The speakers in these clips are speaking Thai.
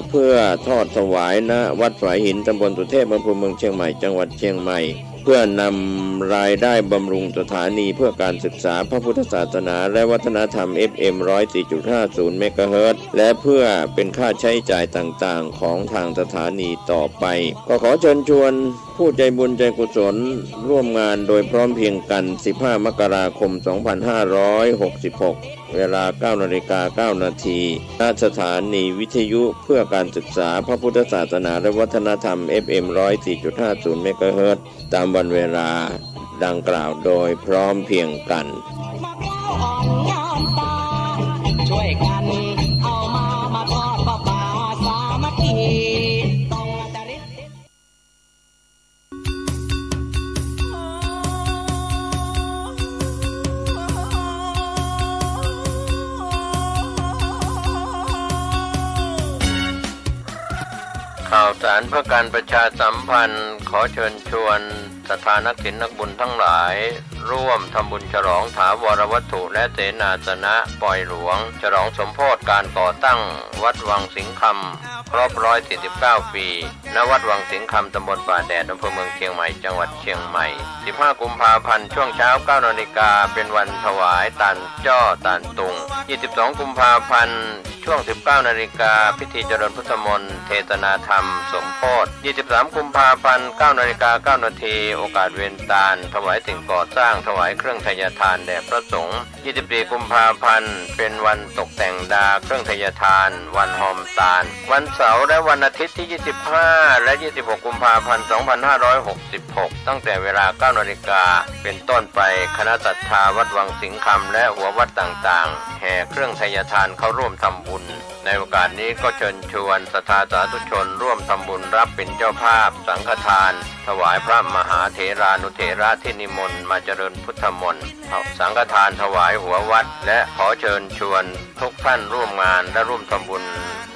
เพื่อทอดถวายณวัดฝายหินตำบลสุเทพอำเภอเมืองเชียงใหม่จังหวัดเชียงใหม่เพื่อนำรายได้บำรุงสถานีเพื่อการศึกษาพระพุทธศาสนาและวัฒนธรรม FM 104.50 เมกะเฮิรตซ์และเพื่อเป็นค่าใช้จ่ายต่างๆของทางสถานีต่อไปก็ขอเชิญชวนผู้ใจบุญใจกุศลร่วมงานโดยพร้อมเพรียงกัน15 มกราคม 2566 เวลา 9:09 น.ณสถานีวิทยุเพื่อการศึกษาพระพุทธศาสนาและวัฒนธรรม FM 104.50 เมกะเฮิรตซ์ตามวันเวลาดังกล่าวโดยพร้อมเพรียงกันช่วยกันเอามาทอดผ้าป่าสามัคคีต้องจริตข่าวสารเพื่อการประชาสัมพันธ์ขอเชิญชวนศรัทธานักศิลนักบุญทั้งหลายร่วมทำบุญฉลองถาวรวัตถุและเสนาสนะปล่อยหลวงฉลองสมโภชการก่อตั้งวัดวังสิงห์คำครบ149 ปีณวัดวังสิงห์คำตำบลป่าแดดอำเภอเมืองเชียงใหม่จังหวัดเชียงใหม่15 กุมภาพันธ์ช่วงเช้า 9 นาฬิกาเป็นวันถวายตาลจ้อตาลตุง22 กุมภาพันธ์ช่วง 19 นาฬิกาพิธีเจริญพุทธมนต์เทศนาธรรมสมโภช23 กุมภาพันธ์ 9 นาฬิกา 9 นาทีโอกาสเวียนตาลถวายสิ่งก่อสร้างถวายเครื่องทยทานแด่พระสงฆ์24 กุมภาพันธ์เป็นวันตกแต่งดาเครื่องทยทานวันหอมตาลวันเสาร์และวันอาทิตย์ที่25และ26 กุมภาพันธ์ 2566ตั้งแต่เวลา 9 นาฬิกาเป็นต้นไปคณะศรัทธาวัดวังสิงห์คำและหัววัดต่างๆแห่เครื่องทยทานเข้าร่วมทำบุญในโอกาสนี้ก็เชิญชวนศรัทธาสาธุชนร่วมทำบุญรับเป็นเจ้าภาพสังฆทานถวายพระมหาเถรานุเถระที่นิมนต์มาเจริญพุทธมนต์สังฆทานถวายหัววัดและขอเชิญชวนทุกท่านร่วมงานและร่วมทำบุญ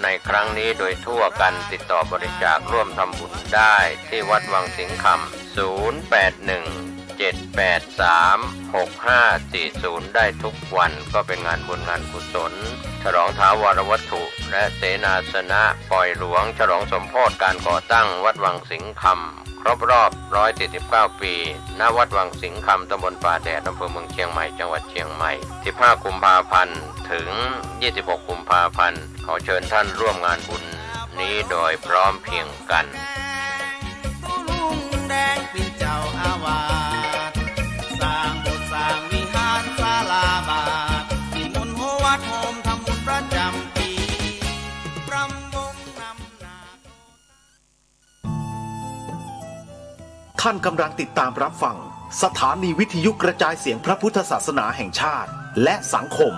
ในครั้งนี้โดยทั่วกันติดต่อบริจาคร่วมทำบุญได้ที่วัดวังสิงห์คำ081-783-6540ได้ทุกวันก็เป็นงานบุญงานกุศลฉลองถาวรวัตถุและเสนาสนะปล่อยหลวงฉลองสมโภชการก่อตั้งวัดวังสิงห์คำครบรอบ149 ปีณวัดวังสิงห์คำตำบลป่าแดดอำเภอเมืองเชียงใหม่จังหวัดเชียงใหม่15 กุมภาพันธ์ถึง26 กุมภาพันธ์ขอเชิญท่านร่วมงานบุญนี้โดยพร้อมเพรียงกันแดงเป็นเจ้าอาวาสสร้างโบสถ์สร้างวิหารศาลาบาทนิมนต์วัดโฮมทำบุญประจำปีรำวงนำนาท่านกำลังติดตามรับฟังสถานีวิทยุกระจายเสียงพระพุทธศาสนาแห่งชาติและสังคม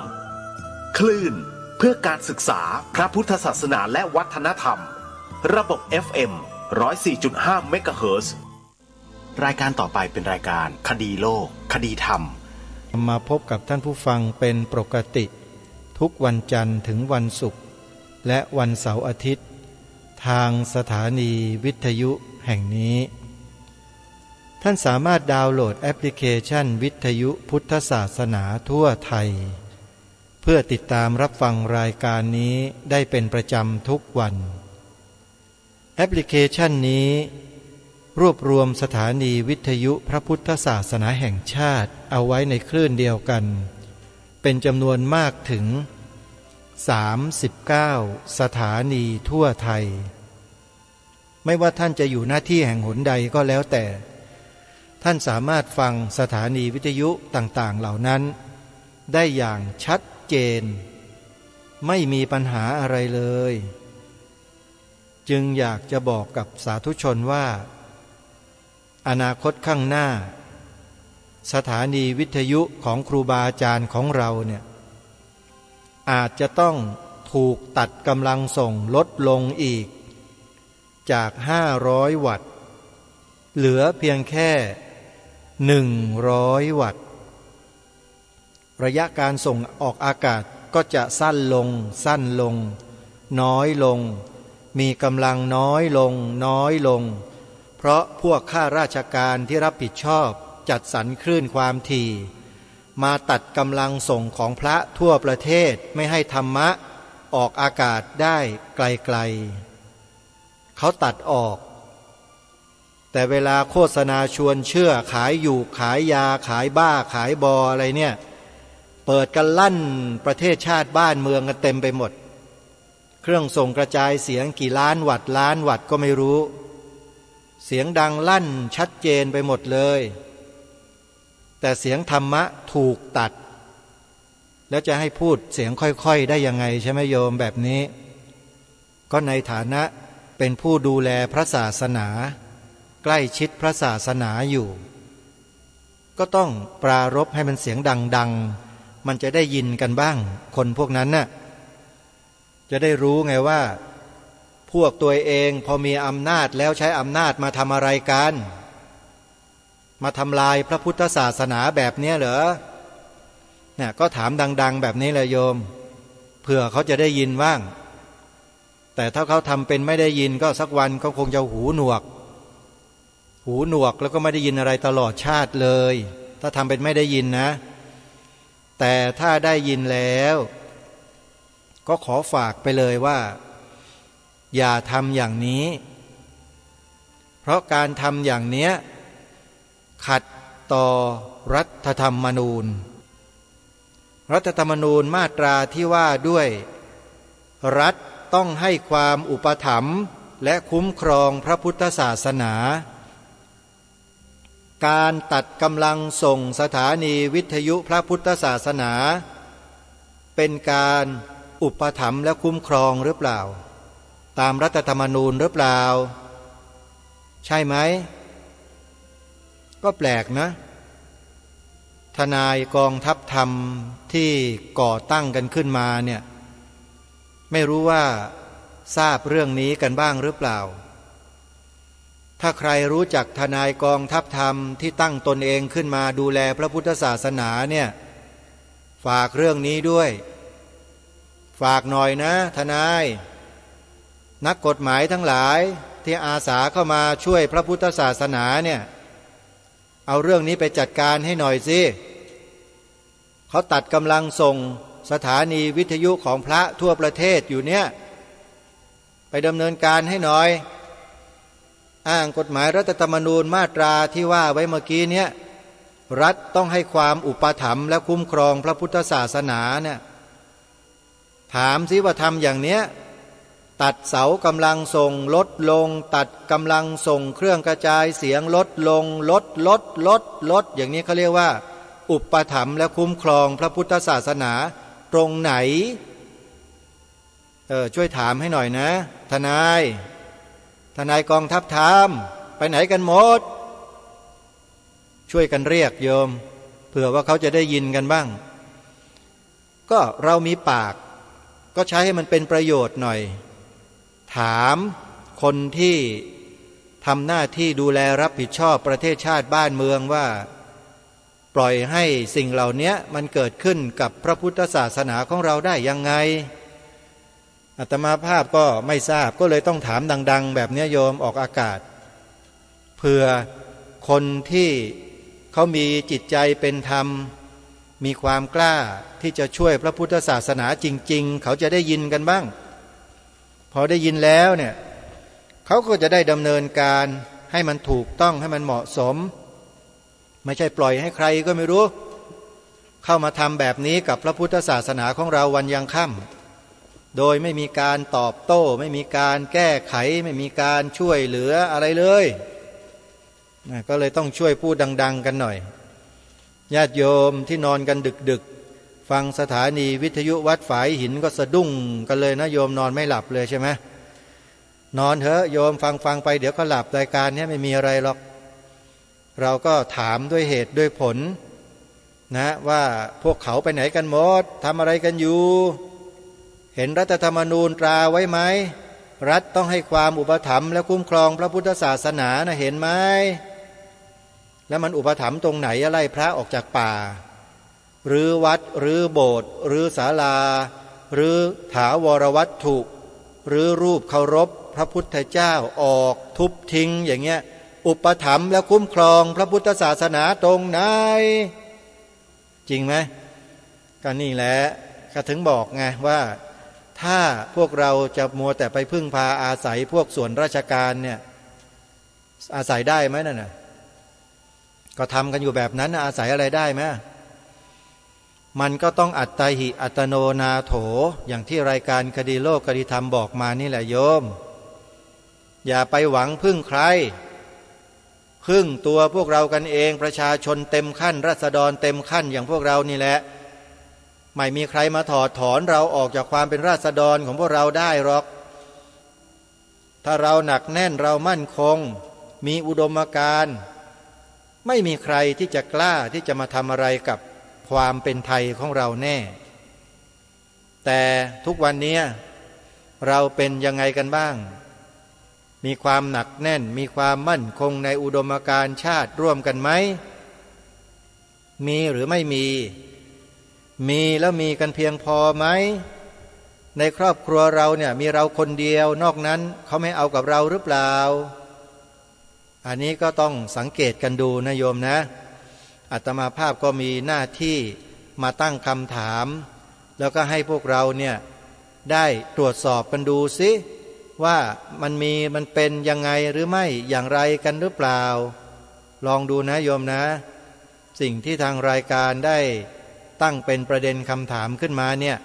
คลื่นเพื่อการศึกษาพระพุทธศาสนาและวัฒนธรรมระบบ FM 104.5 เมกะเฮิรตซ์รายการต่อไปเป็นรายการคดีโลกคดีธรรมมาพบกับท่านผู้ฟังเป็นปกติทุกวันจันทร์ถึงวันศุกร์และวันเสาร์อาทิตย์ทางสถานีวิทยุแห่งนี้ท่านสามารถดาวน์โหลดแอปพลิเคชันวิทยุพุทธศาสนาทั่วไทยเพื่อติดตามรับฟังรายการนี้ได้เป็นประจำทุกวันแอปพลิเคชันนี้รวบรวมสถานีวิทยุพระพุทธศาสนาแห่งชาติเอาไว้ในคลื่นเดียวกันเป็นจำนวนมากถึง39 สถานีทั่วไทยไม่ว่าท่านจะอยู่หน้าที่แห่งหนใดก็แล้วแต่ท่านสามารถฟังสถานีวิทยุต่างๆเหล่านั้นได้อย่างชัดเจนไม่มีปัญหาอะไรเลยจึงอยากจะบอกกับสาธุชนว่าอนาคตข้างหน้าสถานีวิทยุของครูบาอาจารย์ของเราเนี่ยอาจจะต้องถูกตัดกำลังส่งลดลงอีกจาก500 วัตต์เหลือเพียงแค่100 วัตต์ระยะการส่งออกอากาศก็จะสั้นลงน้อยลงมีกำลังน้อยลงเพราะพวกข้าราชการที่รับผิดชอบจัดสรรคลื่นความถี่มาตัดกำลังส่งของพระทั่วประเทศไม่ให้ธรรมะ ออกอากาศได้ไกลๆเขาตัดออกแต่เวลาโฆษณาชวนเชื่อขายอยู่ขายยาขายบ้าขายบออะไรเนี่ยเปิดกันลั่นประเทศชาติบ้านเมืองกันเต็มไปหมดเครื่องส่งกระจายเสียงกี่ล้านวัตต์ก็ไม่รู้เสียงดังลั่นชัดเจนไปหมดเลยแต่เสียงธรรมะถูกตัดแล้วจะให้พูดเสียงค่อยๆได้ยังไงใช่ไหมโยมแบบนี้ก็ในฐานะเป็นผู้ดูแลพระศาสนาใกล้ชิดพระศาสนาอยู่ก็ต้องปรารภให้มันเสียงดังๆมันจะได้ยินกันบ้างคนพวกนั้นน่ะจะได้รู้ไงว่าพวกตัวเองพอมีอำนาจแล้วใช้อำนาจมาทำอะไรกันมาทำลายพระพุทธศาสนาแบบนี้เหรอเนี่ยก็ถามดังๆแบบนี้แหละโยมเผื่อเขาจะได้ยินบ้างแต่ถ้าเขาทำเป็นไม่ได้ยินก็สักวันเขาคงจะหูหนวกแล้วก็ไม่ได้ยินอะไรตลอดชาติเลยถ้าทำเป็นไม่ได้ยินนะแต่ถ้าได้ยินแล้วก็ขอฝากไปเลยว่าอย่าทำอย่างนี้เพราะการทำอย่างเนี้ยขัดต่อรัฐธรรมนูญมาตราที่ว่าด้วยรัฐต้องให้ความอุปถัมภ์และคุ้มครองพระพุทธศาสนาการตัดกำลังส่งสถานีวิทยุพระพุทธศาสนาเป็นการอุปถัมภ์และคุ้มครองหรือเปล่าตามรัฐธรรมนูญหรือเปล่าใช่ไหมก็แปลกนะทนายกองทัพธรรมที่ก่อตั้งกันขึ้นมาเนี่ยไม่รู้ว่าทราบเรื่องนี้กันบ้างหรือเปล่าถ้าใครรู้จักทนายกองทัพธรรมที่ตั้งตนเองขึ้นมาดูแลพระพุทธศาสนาเนี่ยฝากเรื่องนี้ด้วยฝากหน่อยนะทนายนักกฎหมายทั้งหลายที่อาสาเข้ามาช่วยพระพุทธศาสนาเนี่ยเอาเรื่องนี้ไปจัดการให้หน่อยสิเขาตัดกำลังส่งสถานีวิทยุของพระทั่วประเทศอยู่เนี่ยไปดำเนินการให้หน่อยอ้างกฎหมายรัฐธรรมนูญมาตราที่ว่าไว้เมื่อกี้เนี่ยรัฐต้องให้ความอุปถัมภ์และคุ้มครองพระพุทธศาสนาเนี่ยถามสิว่าทำอย่างเนี้ยตัดเสากำลังส่งลดลงตัดกำลังส่งเครื่องกระจายเสียงลดลงลดอย่างนี้เขาเรียกว่าอุปถัมภ์และคุ้มครองพระพุทธศาสนาตรงไหนช่วยถามให้หน่อยนะทนายกองทัพธรรมไปไหนกันหมดช่วยกันเรียกโยมเผื่อว่าเขาจะได้ยินกันบ้างก็เรามีปากก็ใช้ให้มันเป็นประโยชน์หน่อยถามคนที่ทำหน้าที่ดูแลรับผิดชอบประเทศชาติบ้านเมืองว่าปล่อยให้สิ่งเหล่านี้มันเกิดขึ้นกับพระพุทธศาสนาของเราได้ยังไงอาตมาภาพก็ไม่ทราบก็เลยต้องถามดังๆแบบนี้โยมออกอากาศเพื่อคนที่เขามีจิตใจเป็นธรรมมีความกล้าที่จะช่วยพระพุทธศาสนาจริงๆเขาจะได้ยินกันบ้างพอได้ยินแล้วเนี่ยเขาก็จะได้ดำเนินการให้มันถูกต้องให้มันเหมาะสมไม่ใช่ปล่อยให้ใครก็ไม่รู้เข้ามาทำแบบนี้กับพระพุทธศาสนาของเราวันยังค่ำโดยไม่มีการตอบโต้ไม่มีการแก้ไขไม่มีการช่วยเหลืออะไรเลยก็เลยต้องช่วยพูดดังๆกันหน่อยญาติโยมที่นอนกันดึกๆฟังสถานีวิทยุวัดฝายหินก็สะดุ้งกันเลยนะโยมนอนไม่หลับเลยใช่ไหมนอนเถอะโยมฟังไปเดี๋ยวก็หลับรายการนี้ไม่มีอะไรหรอกเราก็ถามด้วยเหตุด้วยผลนะว่าพวกเขาไปไหนกันหมดทำอะไรกันอยู่เห็นรัฐธรรมนูญตราไว้ไหมรัฐต้องให้ความอุปถัมภ์และคุ้มครองพระพุทธศาสนานะเห็นไหมแล้วมันอุปถัมภ์ตรงไหนไล่พระออกจากป่าหรือวัดหรือโบสถ์หรือศาลาหรือถาวรวัตถุหรือรูปเคารพพระพุทธเจ้าออกทุบทิ้งอย่างเงี้ยอุปถัมภ์และคุ้มครองพระพุทธศาสนาตรงไหนจริงไหมก็นี่แหละก็ถึงบอกไงว่า ถ้าพวกเราจะมัวแต่ไปพึ่งพาอาศัยพวกส่วนราชการเนี่ยอาศัยได้ไหมนั่นน่ะก็ทำกันอยู่แบบนั้นอาศัยอะไรได้ไหมมันก็ต้องอัตตหิอัตโนนาโถอย่างที่รายการคดีโลกคดีธรรมบอกมานี่แหละโยมอย่าไปหวังพึ่งใครพึ่งตัวพวกเรากันเองประชาชนเต็มขั้นราษฎรเต็มขั้นอย่างพวกเรานี่แหละไม่มีใครมาถอดถอนเราออกจากความเป็นราษฎรของพวกเราได้หรอกถ้าเราหนักแน่นเรามั่นคงมีอุดมการณ์ไม่มีใครที่จะกล้าที่จะมาทำอะไรกับความเป็นไทยของเราแน่แต่ทุกวันนี้เราเป็นยังไงกันบ้างมีความหนักแน่นมีความมั่นคงในอุดมการณ์ชาติร่วมกันไหมมีหรือไม่มีแล้วมีกันเพียงพอไหมในครอบครัวเราเนี่ยมีเราคนเดียวนอกนั้นเขาไม่เอากับเราหรือเปล่าอันนี้ก็ต้องสังเกตกันดูนะโยมนะอาตมาภาพก็มีหน้าที่มาตั้งคำถามแล้วก็ให้พวกเราเนี่ยได้ตรวจสอบกันดูซิว่ามันเป็นยังไงหรือไม่อย่างไรกันหรือเปล่าลองดูนะโยมนะสิ่งที่ทางรายการได้ตั้งเป็นประเด็นคำถามขึ้นมาเนี่ย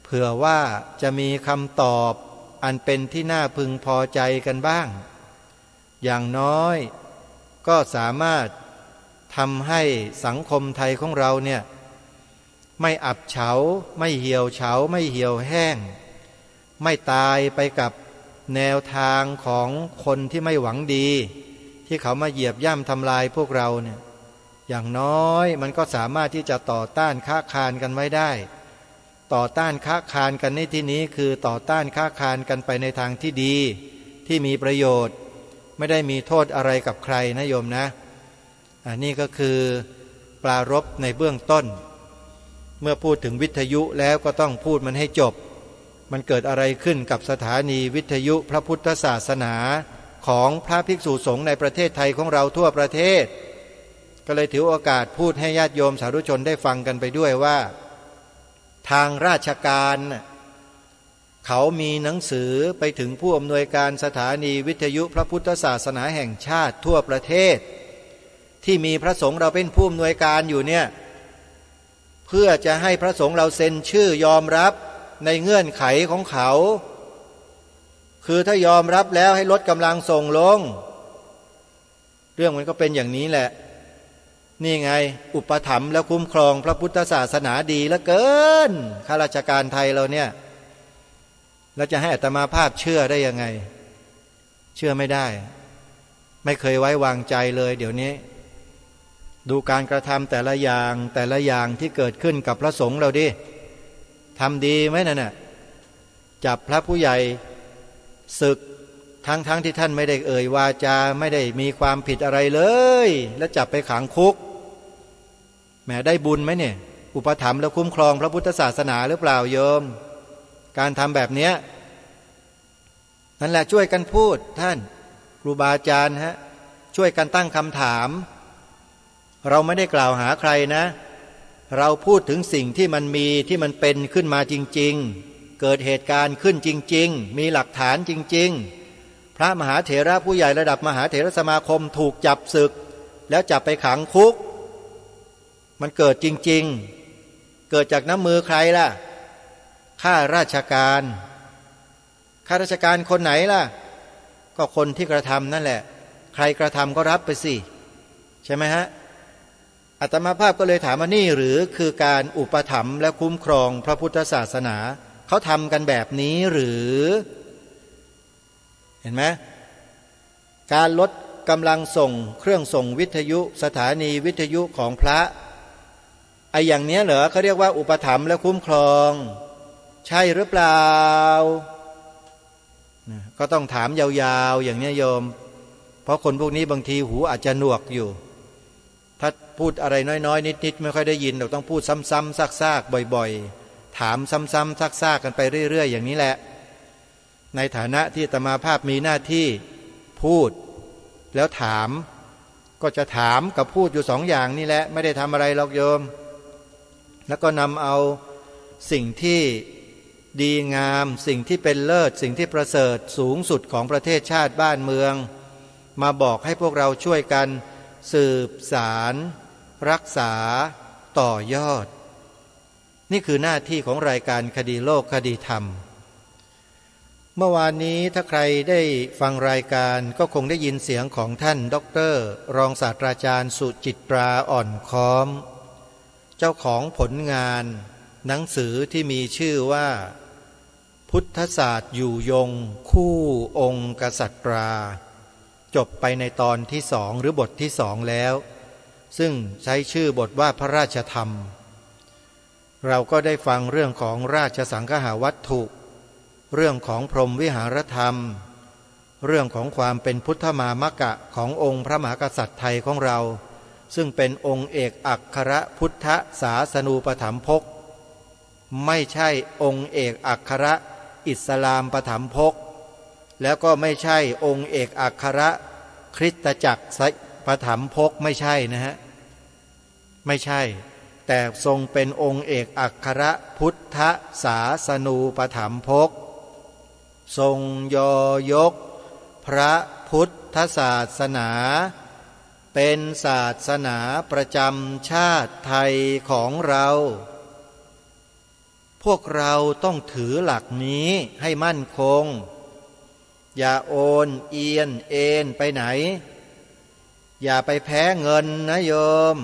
เผื่อว่าจะมีคำตอบอันเป็นที่น่าพึงพอใจกันบ้างอย่างน้อยก็สามารถทำให้สังคมไทยของเราเนี่ยไม่อับเฉาไม่เหี่ยวเฉาไม่เหี่ยวแห้งไม่ตายไปกับแนวทางของคนที่ไม่หวังดีที่เขามาเหยียบย่ำทำลายพวกเราเนี่ยอย่างน้อยมันก็สามารถที่จะต่อต้านค้าคานกันไว้ได้ต่อต้านค้าคานกันในที่นี้คือต่อต้านค้าคานกันไปในทางที่ดีที่มีประโยชน์ไม่ได้มีโทษอะไรกับใครนะโยมนะอันนี้ก็คือปรารภในเบื้องต้นเมื่อพูดถึงวิทยุแล้วก็ต้องพูดมันให้จบมันเกิดอะไรขึ้นกับสถานีวิทยุพระพุทธศาสนาของพระภิกษุสงฆ์ในประเทศไทยของเราทั่วประเทศก็เลยถือโอกาสพูดให้ญาติโยมสาธุชนได้ฟังกันไปด้วยว่าทางราชการเขามีหนังสือไปถึงผู้อำนวยการสถานีวิทยุพระพุทธศาสนาแห่งชาติทั่วประเทศที่มีพระสงฆ์เราเป็นผู้อำนวยการอยู่เนี่ยเพื่อจะให้พระสงฆ์เราเซ็นชื่อยอมรับในเงื่อนไขของเขาคือถ้ายอมรับแล้วให้ลดกำลังส่งลงเรื่องมันก็เป็นอย่างนี้แหละนี่ไงอุปถัมภ์และคุ้มครองพระพุทธศาสนาดีเหลือเกินข้าราชการไทยเราเนี่ยแล้วจะให้อาตมาภาพเชื่อได้ยังไงเชื่อไม่ได้ไม่เคยไว้วางใจเลยเดี๋ยวนี้ดูการกระทำแต่ละอย่างที่เกิดขึ้นกับพระสงฆ์เราดิทำดีไหมนั่นน่ะจับพระผู้ใหญ่ศึกทั้งที่ท่านไม่ได้เอ่ยวาจาไม่ได้มีความผิดอะไรเลยแล้วจับไปขังคุกแหมได้บุญไหมเนี่ยอุปถัมภ์และคุ้มครองพระพุทธศาสนาหรือเปล่าโยมการทำแบบนี้นั่นแหละช่วยกันพูดท่านครูบาอาจารย์ช่วยกันตั้งคำถามเราไม่ได้กล่าวหาใครนะเราพูดถึงสิ่งที่มันมีที่มันเป็นขึ้นมาจริงๆเกิดเหตุการณ์ขึ้นจริงๆมีหลักฐานจริงๆพระมหาเถระผู้ใหญ่ระดับมหาเถรสมาคมถูกจับศึกแล้วจับไปขังคุกมันเกิดจริงๆเกิดจากน้ำมือใครล่ะข้าราชการคนไหนล่ะก็คนที่กระทำนั่นแหละใครกระทำก็รับไปสิใช่ไหมฮะอาตมาภาพก็เลยถามว่านี่หรือคือการอุปถัมภ์และคุ้มครองพระพุทธศาสนาเขาทำกันแบบนี้หรือเห็นไหมการลดกำลังส่งเครื่องส่งวิทยุสถานีวิทยุของพระไอ้อย่างนี้เหรอเขาเรียกว่าอุปถัมภ์และคุ้มครองใช่หรือเปล่าก็ต้องถามยาวๆอย่างนี้โยมเพราะคนพวกนี้บางทีหูอาจจะหนวกอยู่ถ้าพูดอะไรน้อยๆนิดๆไม่ค่อยได้ยินเราต้องพูดซ้ำๆซากๆบ่อยๆถามซ้ำๆซากๆกันไปเรื่อยๆอย่างนี้แหละในฐานะที่อาตมาภาพมีหน้าที่พูดแล้วถามก็จะถามกับพูดอยู่สองอย่างนี่แหละไม่ได้ทำอะไรหรอกโยมแล้วก็นำเอาสิ่งที่ ดีงามสิ่งที่เป็นเลิศสิ่งที่ประเสริฐสูงสุดของประเทศชาติบ้านเมืองมาบอกให้พวกเราช่วยกันสืบสารรักษาต่อยอดนี่คือหน้าที่ของรายการคดีโลกคดีธรรมเมื่อวานนี้ถ้าใครได้ฟังรายการก็คงได้ยินเสียงของท่านด็อกเตอร์รองศาสตราจารย์สุจิตราอ่อนค้อมเจ้าของผลงานหนังสือที่มีชื่อว่าพุทธศาสตร์อยู่ยงคู่องค์กษัตราจบไปในตอนที่สองหรือบทที่สองแล้วซึ่งใช้ชื่อบทว่าพระราชธรรมเราก็ได้ฟังเรื่องของราชสังฆาวัตถุเรื่องของพรหมวิหารธรรมเรื่องของความเป็นพุทธมามกะขององค์พระมหากษัตริย์ไทยของเราซึ่งเป็นองค์เอกอัครพุทธศาสนูปถัมภกไม่ใช่องค์เอกอัครอิสลามปถัมภกแล้วก็ไม่ใช่องค์เอกอัครคริสตจักรปถัมภกไม่ใช่นะฮะไม่ใช่แต่ทรงเป็นองค์เอกอัครพุทธศาสนูปถัมภกทรงยอยกพระพุทธศาสนาเป็นศาสนาประจำชาติไทยของเราพวกเราต้องถือหลักนี้ให้มั่นคงอย่าโอนเอียนเอ็นไปไหนอย่าไปแพ้เงินนะโยม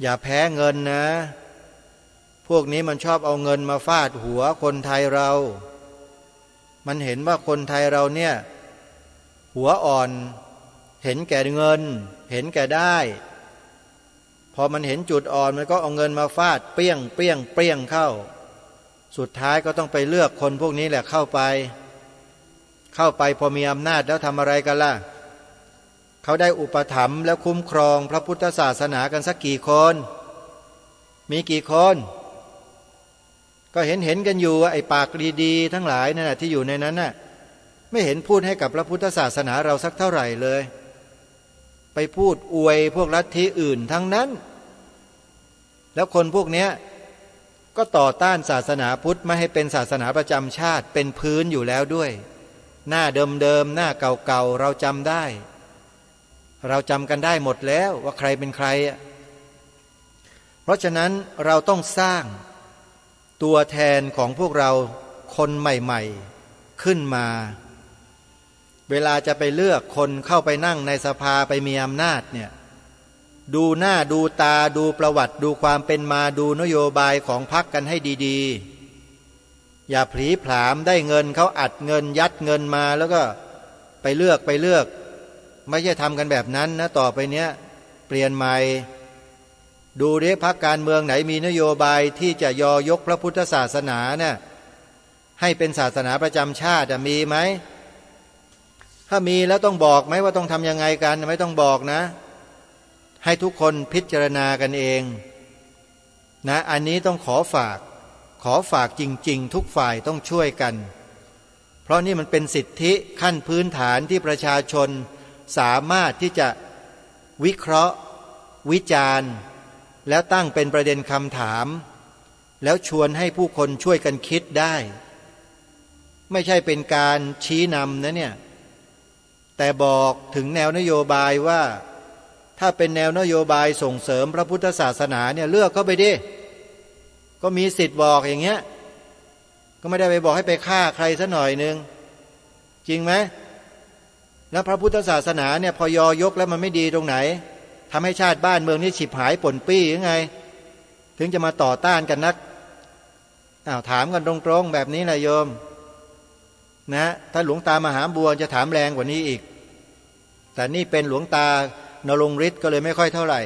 อย่าแพ้เงินนะพวกนี้มันชอบเอาเงินมาฟาดหัวคนไทยเรามันเห็นว่าคนไทยเราเนี่ยหัวอ่อนเห็นแก่เงินเห็นแก่ได้พอมันเห็นจุดอ่อนมันก็เอาเงินมาฟาดเปี้ยงเปี้ยงเปี้ยงเข้าสุดท้ายก็ต้องไปเลือกคนพวกนี้แหละเข้าไปพอมีอำนาจแล้วทำอะไรกันล่ะเขาได้อุปถัมภ์แล้วคุ้มครองพระพุทธศาสนากันสักกี่คนมีกี่คนก็เห็นกันอยู่ไอ้ปากดีๆทั้งหลายนั่นแหละที่อยู่ในนั้นน่ะไม่เห็นพูดให้กับพระพุทธศาสนาเราสักเท่าไหร่เลยไปพูดอวยพวกลัทธิอื่นทั้งนั้นแล้วคนพวกเนี้ยก็ต่อต้านศาสนาพุทธไม่ให้เป็นศาสนาประจำชาติเป็นพื้นอยู่แล้วด้วยหน้าเดิมๆหน้าเก่าๆเราจำได้เราจำกันได้หมดแล้วว่าใครเป็นใครเพราะฉะนั้นเราต้องสร้างตัวแทนของพวกเราคนใหม่ๆขึ้นมาเวลาจะไปเลือกคนเข้าไปนั่งในสภาไปมีอำนาจเนี่ยดูหน้าดูตาดูประวัติดูความเป็นมาดูนโยบายของพรรคกันให้ดีๆอย่าผลีผลามได้เงินเขาอัดเงินยัดเงินมาแล้วก็ไปเลือกไม่ใช่ทำกันแบบนั้นนะต่อไปเนี้ยเปลี่ยนใหม่ดูดิพรรคการเมืองไหนมีนโยบายที่จะยอยกพระพุทธศาสนาเนี่ยให้เป็นศาสนาประจำชาติมีไหมถ้ามีแล้วต้องบอกไหมว่าต้องทำยังไงกันไม่ต้องบอกนะให้ทุกคนพิจารณากันเองนะอันนี้ต้องขอฝากจริงๆทุกฝ่ายต้องช่วยกันเพราะนี่มันเป็นสิทธิขั้นพื้นฐานที่ประชาชนสามารถที่จะวิเคราะห์วิจารณ์แล้วตั้งเป็นประเด็นคำถามแล้วชวนให้ผู้คนช่วยกันคิดได้ไม่ใช่เป็นการชี้นำนะเนี่ยแต่บอกถึงแนวนโยบายว่าถ้าเป็นแนวนโยบายส่งเสริมพระพุทธศาสนาเนี่ยเลือกเข้าไปดิก็มีสิทธิ์บอกอย่างเงี้ยก็ไม่ได้ไปบอกให้ไปฆ่าใครซะหน่อยนึงจริงไหมแล้วพระพุทธศาสนาเนี่ยพอยอยกแล้วมันไม่ดีตรงไหนทำให้ชาติบ้านเมืองนี้ฉิบหายป่นปี้ยังไงถึงจะมาต่อต้านกันนักถามกันตรงๆแบบนี้แหละโยมนะถ้าหลวงตามหาบัวจะถามแรงกว่านี้อีกแต่นี่เป็นหลวงตานรงฤทธิ์ก็เลยไม่ค่อยเท่าไหร่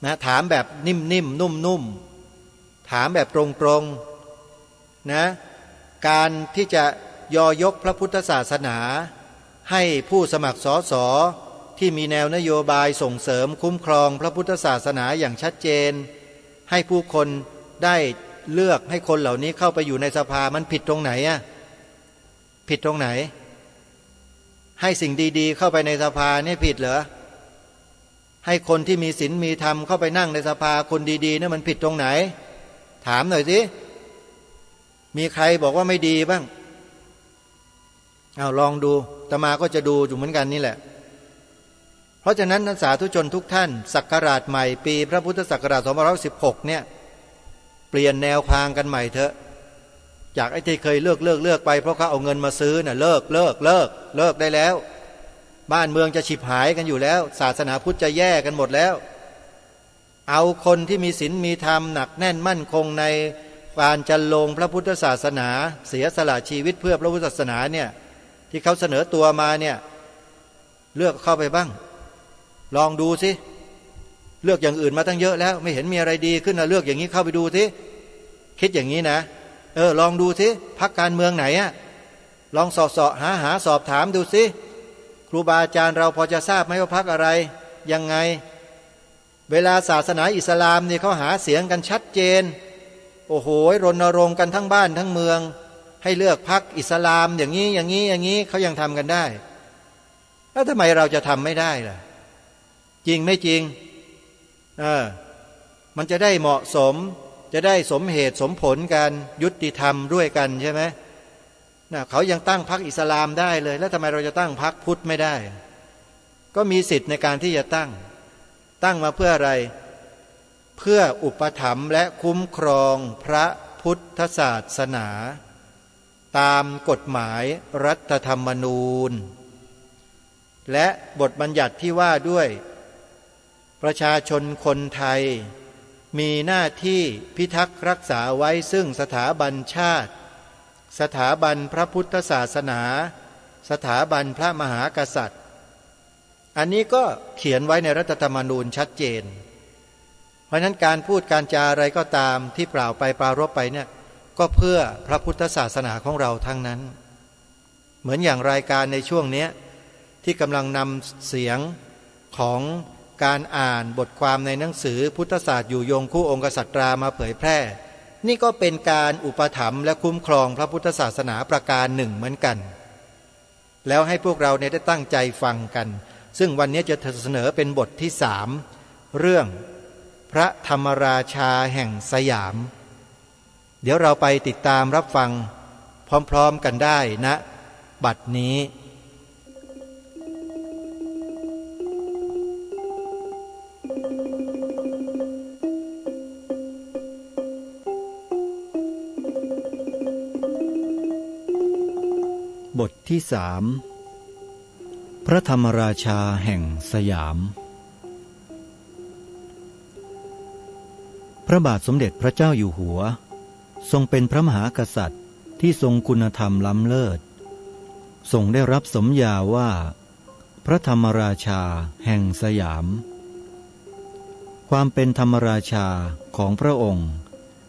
นะถามแบบนิ่มๆนุ่มๆถามแบบตรงๆนะการที่จะยอยกพระพุทธศาสนาให้ผู้สมัครสสที่มีแนวนโยบายส่งเสริมคุ้มครองพระพุทธศาสนาอย่างชัดเจนให้ผู้คนได้เลือกให้คนเหล่านี้เข้าไปอยู่ในสภามันผิดตรงไหนผิดตรงไหนให้สิ่งดีๆเข้าไปในสภาเนี่ยผิดเหรอให้คนที่มีศีลมีธรรมเข้าไปนั่งในสภาคนดีๆเนี่ยมันผิดตรงไหนถามหน่อยสิ มีใครบอกว่าไม่ดีบ้างเอาลองดูอาตมาก็จะดูอยู่เหมือนกันนี่แหละเพราะฉะนั้นนักสาธุชนทุกท่านศักราชใหม่ปีพระพุทธศักราช2516เนี่ยเปลี่ยนแนวทางกันใหม่เถอะจากไอ้ที่เคยเลิกไปเพราะเขาเอาเงินมาซื้อน่ะเลิกได้แล้วบ้านเมืองจะฉิบหายกันอยู่แล้วศาสนาพุทธจะแย่กันหมดแล้วเอาคนที่มีศีลมีธรรมหนักแน่นมั่นคงในการจันลงพระพุทธศาสนาเสียสละชีวิตเพื่อพระพุทธศาสนาเนี่ยที่เขาเสนอตัวมาเนี่ยเลือกเข้าไปบ้างลองดูสิเลือกอย่างอื่นมาตั้งเยอะแล้วไม่เห็นมีอะไรดีขึ้นนะเลือกอย่างนี้เข้าไปดูสิคิดอย่างนี้นะลองดูสิพรรคการเมืองไหนอะลองสอบหาสอบถามดูสิครูบาอาจารย์เราพอจะทราบไหมว่าพรรคอะไรยังไงเวลาศาสนาอิสลามนี่เขาหาเสียงกันชัดเจนโอ้โหรณรงค์กันทั้งบ้านทั้งเมืองให้เลือกพรรคอิสลามอย่างนี้เขายังทำกันได้แล้วทำไมเราจะทำไม่ได้ล่ะจริงไม่จริงมันจะได้เหมาะสมจะได้สมเหตุสมผลกันยุติธรรมด้วยกันใช่ไหมเขายังตั้งพรรคอิสลามได้เลยแล้วทำไมเราจะตั้งพรรคพุทธไม่ได้ก็มีสิทธิ์ในการที่จะตั้งมาเพื่ออะไรเพื่ออุปถัมภ์และคุ้มครองพระพุทธศาสนาตามกฎหมายรัฐธรรมนูญและบทบัญญัติที่ว่าด้วยประชาชนคนไทยมีหน้าที่พิทักษ์รักษาไว้ซึ่งสถาบันชาติสถาบันพระพุทธศาสนาสถาบันพระมหากษัตริย์อันนี้ก็เขียนไว้ในรัฐธรรมนูญชัดเจนเพราะฉะนั้นการพูดการจาอะไรก็ตามที่ปล่ารบไปเนี่ยก็เพื่อพระพุทธศาสนาของเราทั้งนั้นเหมือนอย่างรายการในช่วงนี้ที่กำลังนำเสียงของการอ่านบทความในหนังสือพุทธศาสตร์อยู่ยงคู่องค์กษัตรามาเผยแพร่นี่ก็เป็นการอุปถัมภ์และคุ้มครองพระพุทธศาสนาประการหนึ่งเหมือนกันแล้วให้พวกเราได้ตั้งใจฟังกันซึ่งวันนี้จะเสนอเป็นบทที่3เรื่องพระธรรมราชาแห่งสยามเดี๋ยวเราไปติดตามรับฟังพร้อมๆกันได้ณบัดนี้บทที่3พระธรรมราชาแห่งสยามพระบาทสมเด็จพระเจ้าอยู่หัวทรงเป็นพระมหากษัตริย์ที่ทรงคุณธรรมล้ำเลิศทรงได้รับสมญาว่าพระธรรมราชาแห่งสยามความเป็นธรรมราชาของพระองค์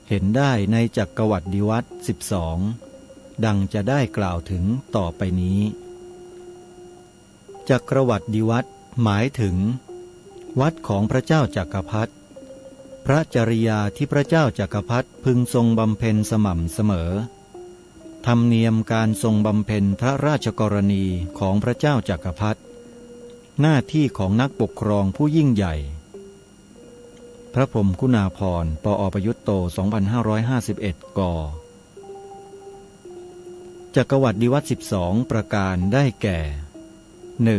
เห็นได้ในจักรวรรดิวัตร12ดังจะได้กล่าวถึงต่อไปนี้จักรวรรดิวัตรหมายถึงวัดของพระเจ้าจักรพรรดิพระจริยาที่พระเจ้าจักรพรรดิพึงทรงบำเพ็ญสม่ำเสมอธรรมเนียมการทรงบำเพ็ญพระราชกรณีของพระเจ้าจักรพรรดิหน้าที่ของนักปกครองผู้ยิ่งใหญ่พระพรหมคุณาภรณ์ปอประยุตโต 2551 กจักรวรรดิวัตร12ประการได้แก่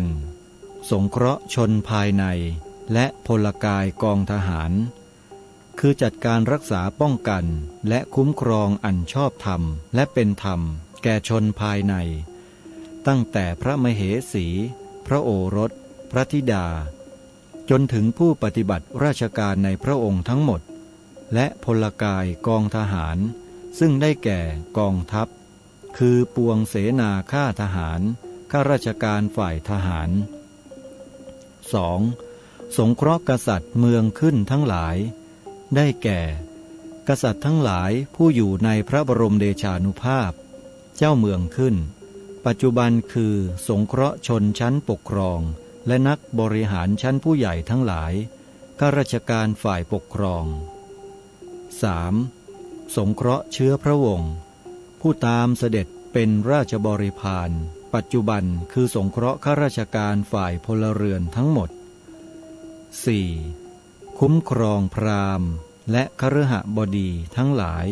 1. สงเคราะห์ชนภายในและพลกายกองทหารคือจัดการรักษาป้องกันและคุ้มครองอันชอบธรรมและเป็นธรรมแก่ชนภายในตั้งแต่พระมเหสี พระโอรส พระธิดาจนถึงผู้ปฏิบัติราชการในพระองค์ทั้งหมดและพลกายกองทหารซึ่งได้แก่กองทัพคือปวงเสนาข้าทหารข้าราชการฝ่ายทหาร 2. สงเคราะห์กษัตริย์เมืองขึ้นทั้งหลายได้แก่กษัตริย์ทั้งหลายผู้อยู่ในพระบรมเดชานุภาพเจ้าเมืองขึ้นปัจจุบันคือสงเคราะห์ชนชั้นปกครองและนักบริหารชั้นผู้ใหญ่ทั้งหลายข้าราชการฝ่ายปกครอง 3. สงเคราะห์เชื้อพระวงศ์ผู้ตามเสด็จเป็นราชบริพารปัจจุบันคือสงเคราะห์ข้าราชการฝ่ายพลเรือนทั้งหมด 4. คุ้มครองพราหมณ์และคฤหบดีทั้งหลาย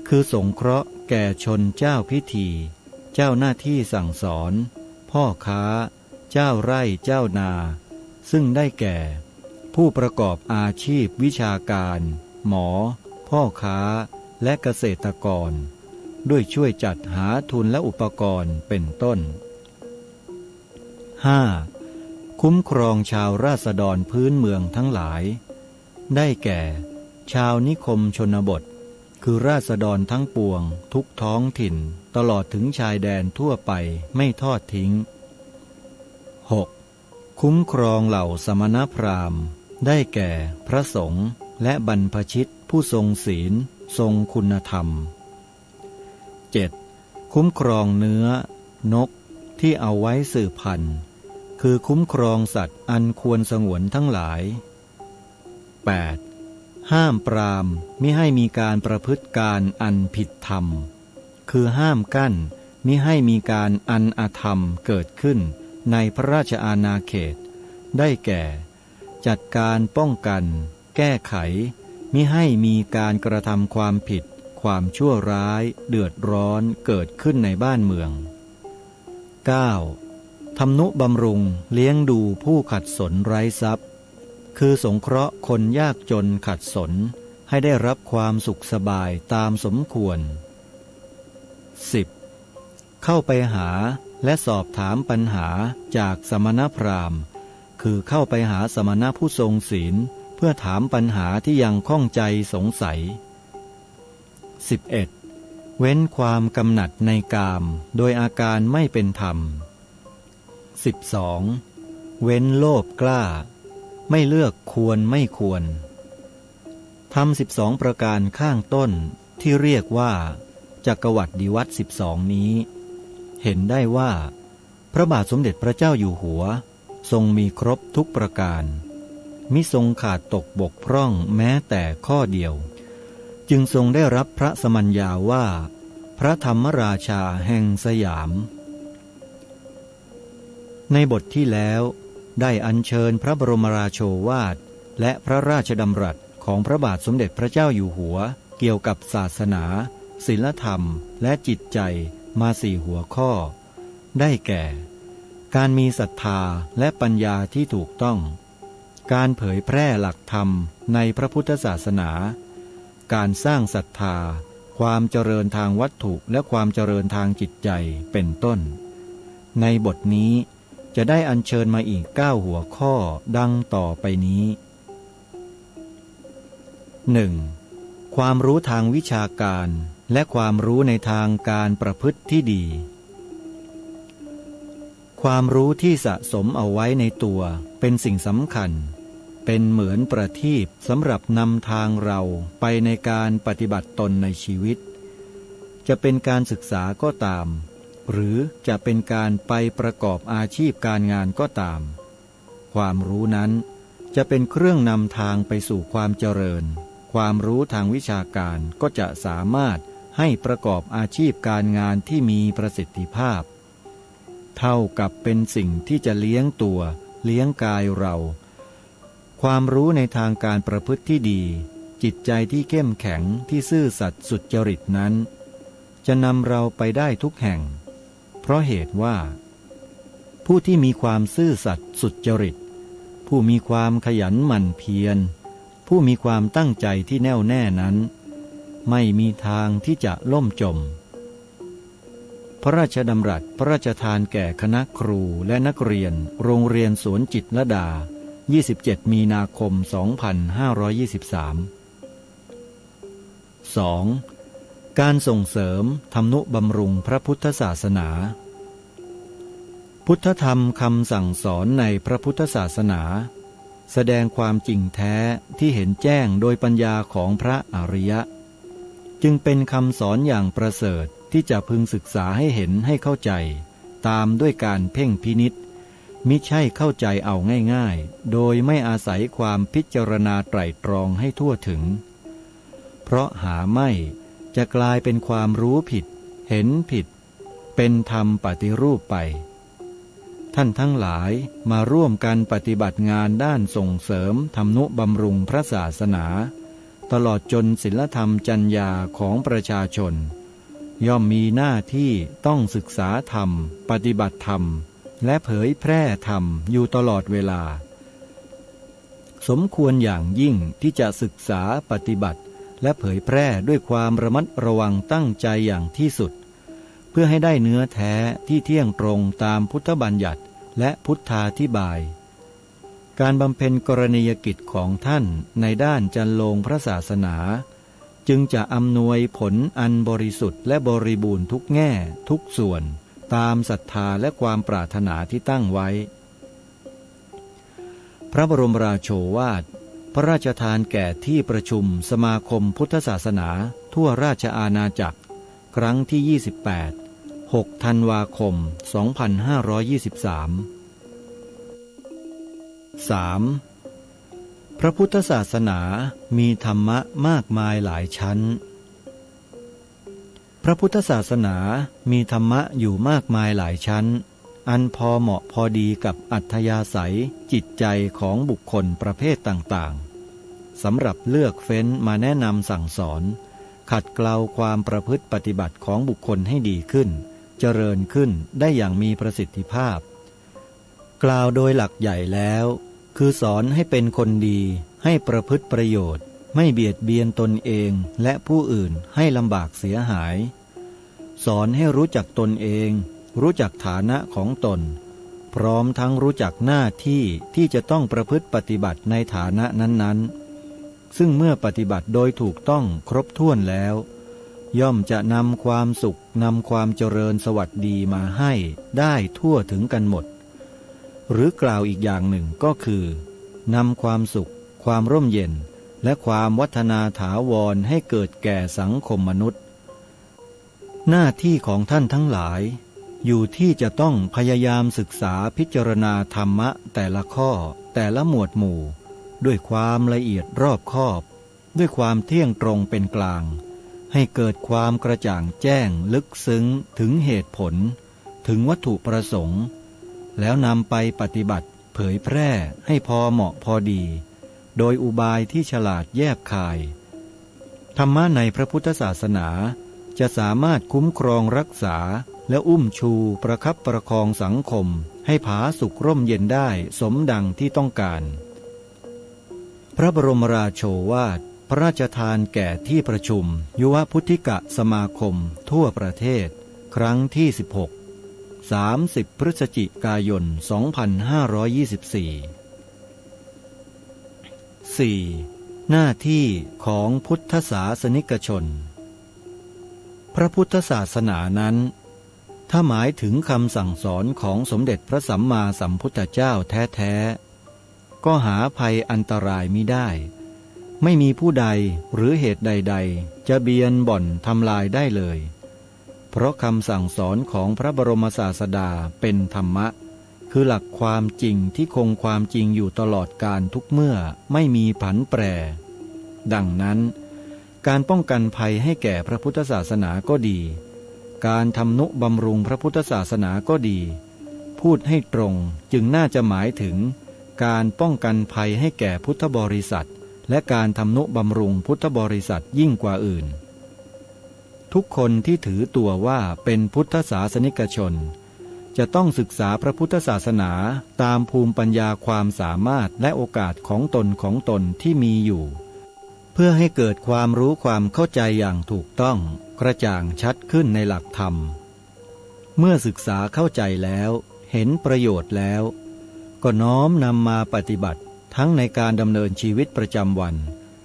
คือสงเคราะห์ แก่ชนเจ้าพิธีเจ้าหน้าที่สั่งสอนพ่อค้าเจ้าไร่เจ้านาซึ่งได้แก่ผู้ประกอบอาชีพวิชาการหมอพ่อค้าและเกษตรกรด้วยช่วยจัดหาทุนและอุปกรณ์เป็นต้น 5. คุ้มครองชาวราษฎรพื้นเมืองทั้งหลายได้แก่ชาวนิคมชนบทคือราษฎรทั้งปวงทุกท้องถิ่นตลอดถึงชายแดนทั่วไปไม่ทอดทิ้ง 6. คุ้มครองเหล่าสมณพราหมณ์ได้แก่พระสงฆ์และบรรพชิตผู้ทรงศีลทรงคุณธรรม 7. คุ้มครองเนื้อนกที่เอาไว้สืบพันธุ์คือคุ้มครองสัตว์อันควรสงวนทั้งหลาย 8. ห้ามปรามมิให้มีการประพฤติการอันผิดธรรมคือห้ามกั้นมิให้มีการอันอธรรมเกิดขึ้นในพระราชอาณาเขตได้แก่จัดการป้องกันแก้ไขมิให้มีการกระทำความผิดความชั่วร้ายเดือดร้อนเกิดขึ้นในบ้านเมือง 9. ทำนุบำรุงเลี้ยงดูผู้ขัดสนไร้ทรัพย์คือสงเคราะห์คนยากจนขัดสนให้ได้รับความสุขสบายตามสมควร 10. เข้าไปหาและสอบถามปัญหาจากสมณพราหมณ์คือเข้าไปหาสมณผู้ทรงศีลเพื่อถามปัญหาที่ยังข้องใจสงสัย 11. เว้นความกำหนัดในกามโดยอาการไม่เป็นธรรม 12. เว้นโลภกล้าไม่เลือกควรไม่ควรทำ12ประการข้างต้นที่เรียกว่าจักวัตติวัตร12นี้เห็นได้ว่าพระบาทสมเด็จพระเจ้าอยู่หัวทรงมีครบทุกประการมิทรงขาดตกบกพร่องแม้แต่ข้อเดียวจึงทรงได้รับพระสมัญญาว่าพระธรรมราชาแห่งสยามในบทที่แล้วได้อัญเชิญพระบรมราโชวาทและพระราชดำรัสของพระบาทสมเด็จพระเจ้าอยู่หัวเกี่ยวกับศาสนาศีลธรรมและจิตใจมา4หัวข้อได้แก่การมีศรัทธาและปัญญาที่ถูกต้องการเผยแพร่หลักธรรมในพระพุทธศาสนาการสร้างศรัทธาความเจริญทางวัตถุและความเจริญทางจิตใจเป็นต้นในบทนี้จะได้อัญเชิญมาอีก9หัวข้อดังต่อไปนี้ 1. ความรู้ทางวิชาการและความรู้ในทางการประพฤติที่ดีความรู้ที่สะสมเอาไว้ในตัวเป็นสิ่งสำคัญเป็นเหมือนประทีปสำหรับนำทางเราไปในการปฏิบัติตนในชีวิตจะเป็นการศึกษาก็ตามหรือจะเป็นการไปประกอบอาชีพการงานก็ตามความรู้นั้นจะเป็นเครื่องนำทางไปสู่ความเจริญความรู้ทางวิชาการก็จะสามารถให้ประกอบอาชีพการงานที่มีประสิทธิภาพเท่ากับเป็นสิ่งที่จะเลี้ยงตัวเลี้ยงกายเราความรู้ในทางการประพฤติที่ดีจิตใจที่เข้มแข็งที่ซื่อสัตย์สุจริตนั้นจะนำเราไปได้ทุกแห่งเพราะเหตุว่าผู้ที่มีความซื่อสัตย์สุจริตผู้มีความขยันหมั่นเพียรผู้มีความตั้งใจที่แน่วแน่นั้นไม่มีทางที่จะล่มจมพระราชดำรัสพระราชทานแก่คณะครูและนักเรียนโรงเรียนสวนจิตรลดา27 มีนาคม 2523 2. การส่งเสริมทำนุบำรุงพระพุทธศาสนาพุทธธรรมคำสั่งสอนในพระพุทธศาสนาแสดงความจริงแท้ที่เห็นแจ้งโดยปัญญาของพระอริยะจึงเป็นคำสอนอย่างประเสริฐที่จะพึงศึกษาให้เห็นให้เข้าใจตามด้วยการเพ่งพินิจมิใช่เข้าใจเอาง่ายๆโดยไม่อาศัยความพิจารณาไตร่ตรองให้ทั่วถึงเพราะหาไม่จะกลายเป็นความรู้ผิดเห็นผิดเป็นธรรมปฏิรูปไปท่านทั้งหลายมาร่วมกันปฏิบัติงานด้านส่งเสริมทำนุบำรุงพระศาสนาตลอดจนศีลธรรมจรรยาของประชาชน ย่อมมีหน้าที่ต้องศึกษาธรรมปฏิบัติธรรมและเผยแพร่ธรรมอยู่ตลอดเวลาสมควรอย่างยิ่งที่จะศึกษาปฏิบัติและเผยแพร่ด้วยความระมัดระวังตั้งใจอย่างที่สุดเพื่อให้ได้เนื้อแท้ที่เที่ยงตรงตามพุทธบัญญัติและพุทธาธิบายการบำเพ็ญกรณียกิจของท่านในด้านจันโลงพระศาสนาจึงจะอำนวยผลอันบริสุทธิ์และบริบูรณ์ทุกแง่ทุกส่วนตามศรัทธาและความปรารถนาที่ตั้งไว้พระบรมราโชวาทพระราชทานแก่ที่ประชุมสมาคมพุทธศาสนาทั่วราชอาณาจักรครั้งที่ 28 6 ธันวาคม 2523 3. พระพุทธศาสนามีธรรมะมากมายหลายชั้นพระพุทธศาสนามีธรรมะอยู่มากมายหลายชั้นอันพอเหมาะพอดีกับอัธยาศัยจิตใจของบุคคลประเภทต่างๆสำหรับเลือกเฟ้นมาแนะนำสั่งสอนขัดเกลาความประพฤติปฏิบัติของบุคคลให้ดีขึ้นเจริญขึ้นได้อย่างมีประสิทธิภาพกล่าวโดยหลักใหญ่แล้วคือสอนให้เป็นคนดีให้ประพฤติประโยชน์ไม่เบียดเบียนตนเองและผู้อื่นให้ลำบากเสียหายสอนให้รู้จักตนเองรู้จักฐานะของตนพร้อมทั้งรู้จักหน้าที่ที่จะต้องประพฤติปฏิบัติในฐานะนั้นๆซึ่งเมื่อปฏิบัติโดยถูกต้องครบถ้วนแล้วย่อมจะนำความสุขนำความเจริญสวัสดีมาให้ได้ทั่วถึงกันหมดหรือกล่าวอีกอย่างหนึ่งก็คือนำความสุขความร่มเย็นและความวัฒนาถาวรให้เกิดแก่สังคมมนุษย์หน้าที่ของท่านทั้งหลายอยู่ที่จะต้องพยายามศึกษาพิจารณาธรรมะแต่ละข้อแต่ละหมวดหมู่ด้วยความละเอียดรอบคอบด้วยความเที่ยงตรงเป็นกลางให้เกิดความกระจ่างแจ้งลึกซึ้งถึงเหตุผลถึงวัตถุประสงค์แล้วนำไปปฏิบัติเผยแพร่ให้พอเหมาะพอดีโดยอุบายที่ฉลาดแยบคายธรรมะในพระพุทธศาสนาจะสามารถคุ้มครองรักษาและอุ้มชูประคับประคองสังคมให้ผาสุกร่มเย็นได้สมดังที่ต้องการพระบรมราโชวาทพระราชทานแก่ที่ประชุมยุวพุทธิกสมาคมทั่วประเทศครั้งที่ 16 30 พฤศจิกายน 2524 4. หน้าที่ของพุทธศาสนิกชนพระพุทธศาสนานั้นถ้าหมายถึงคำสั่งสอนของสมเด็จพระสัมมาสัมพุทธเจ้าแท้ๆก็หาภัยอันตรายมิได้ไม่มีผู้ใดหรือเหตุใดๆจะเบียนบ่อนทำลายได้เลยเพราะคำสั่งสอนของพระบรมศาสดาเป็นธรรมะคือหลักความจริงที่คงความจริงอยู่ตลอดกาลทุกเมื่อไม่มีผันแปรดังนั้นการป้องกันภัยให้แก่พระพุทธศาสนาก็ดีการทำนุบำรุงพระพุทธศาสนาก็ดีพูดให้ตรงจึงน่าจะหมายถึงการป้องกันภัยให้แก่พุทธบริษัทและการทำนุบำรุงพุทธบริษัทยิ่งกว่าอื่นทุกคนที่ถือตัวว่าเป็นพุทธศาสนิกชนจะต้องศึกษาพระพุทธศาสนาตามภูมิปัญญาความสามารถและโอกาสของตนที่มีอยู่เพื่อให้เกิดความรู้ความเข้าใจอย่างถูกต้องกระจ่างชัดขึ้นในหลักธรรมเมื่อศึกษาเข้าใจแล้วเห็นประโยชน์แล้วก็น้อมนำมาปฏิบัติทั้งในการดำเนินชีวิตประจำวัน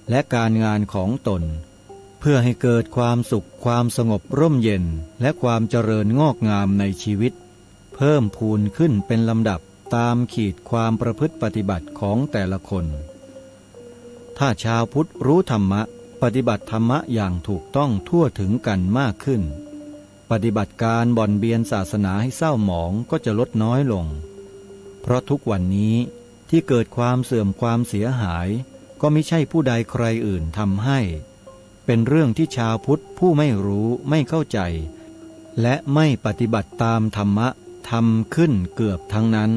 และการงานของตนเพื่อให้เกิดความสุขความสงบร่มเย็นและความเจริญงอกงามในชีวิตเพิ่มพูนขึ้นเป็นลำดับตามขีดความประพฤติปฏิบัติของแต่ละคนถ้าชาวพุทธรู้ธรรมะปฏิบัติธรรมะอย่างถูกต้องทั่วถึงกันมากขึ้นปฏิบัติการบ่อนเบียนศาสนาให้เศร้าหมองก็จะลดน้อยลงเพราะทุกวันนี้ที่เกิดความเสื่อมความเสียหายก็ไม่ใช่ผู้ใดใครอื่นทำให้เป็นเรื่องที่ชาวพุทธผู้ไม่รู้ไม่เข้าใจและไม่ปฏิบัติตามธรรมะทำขึ้นเกือบทั้งนั้น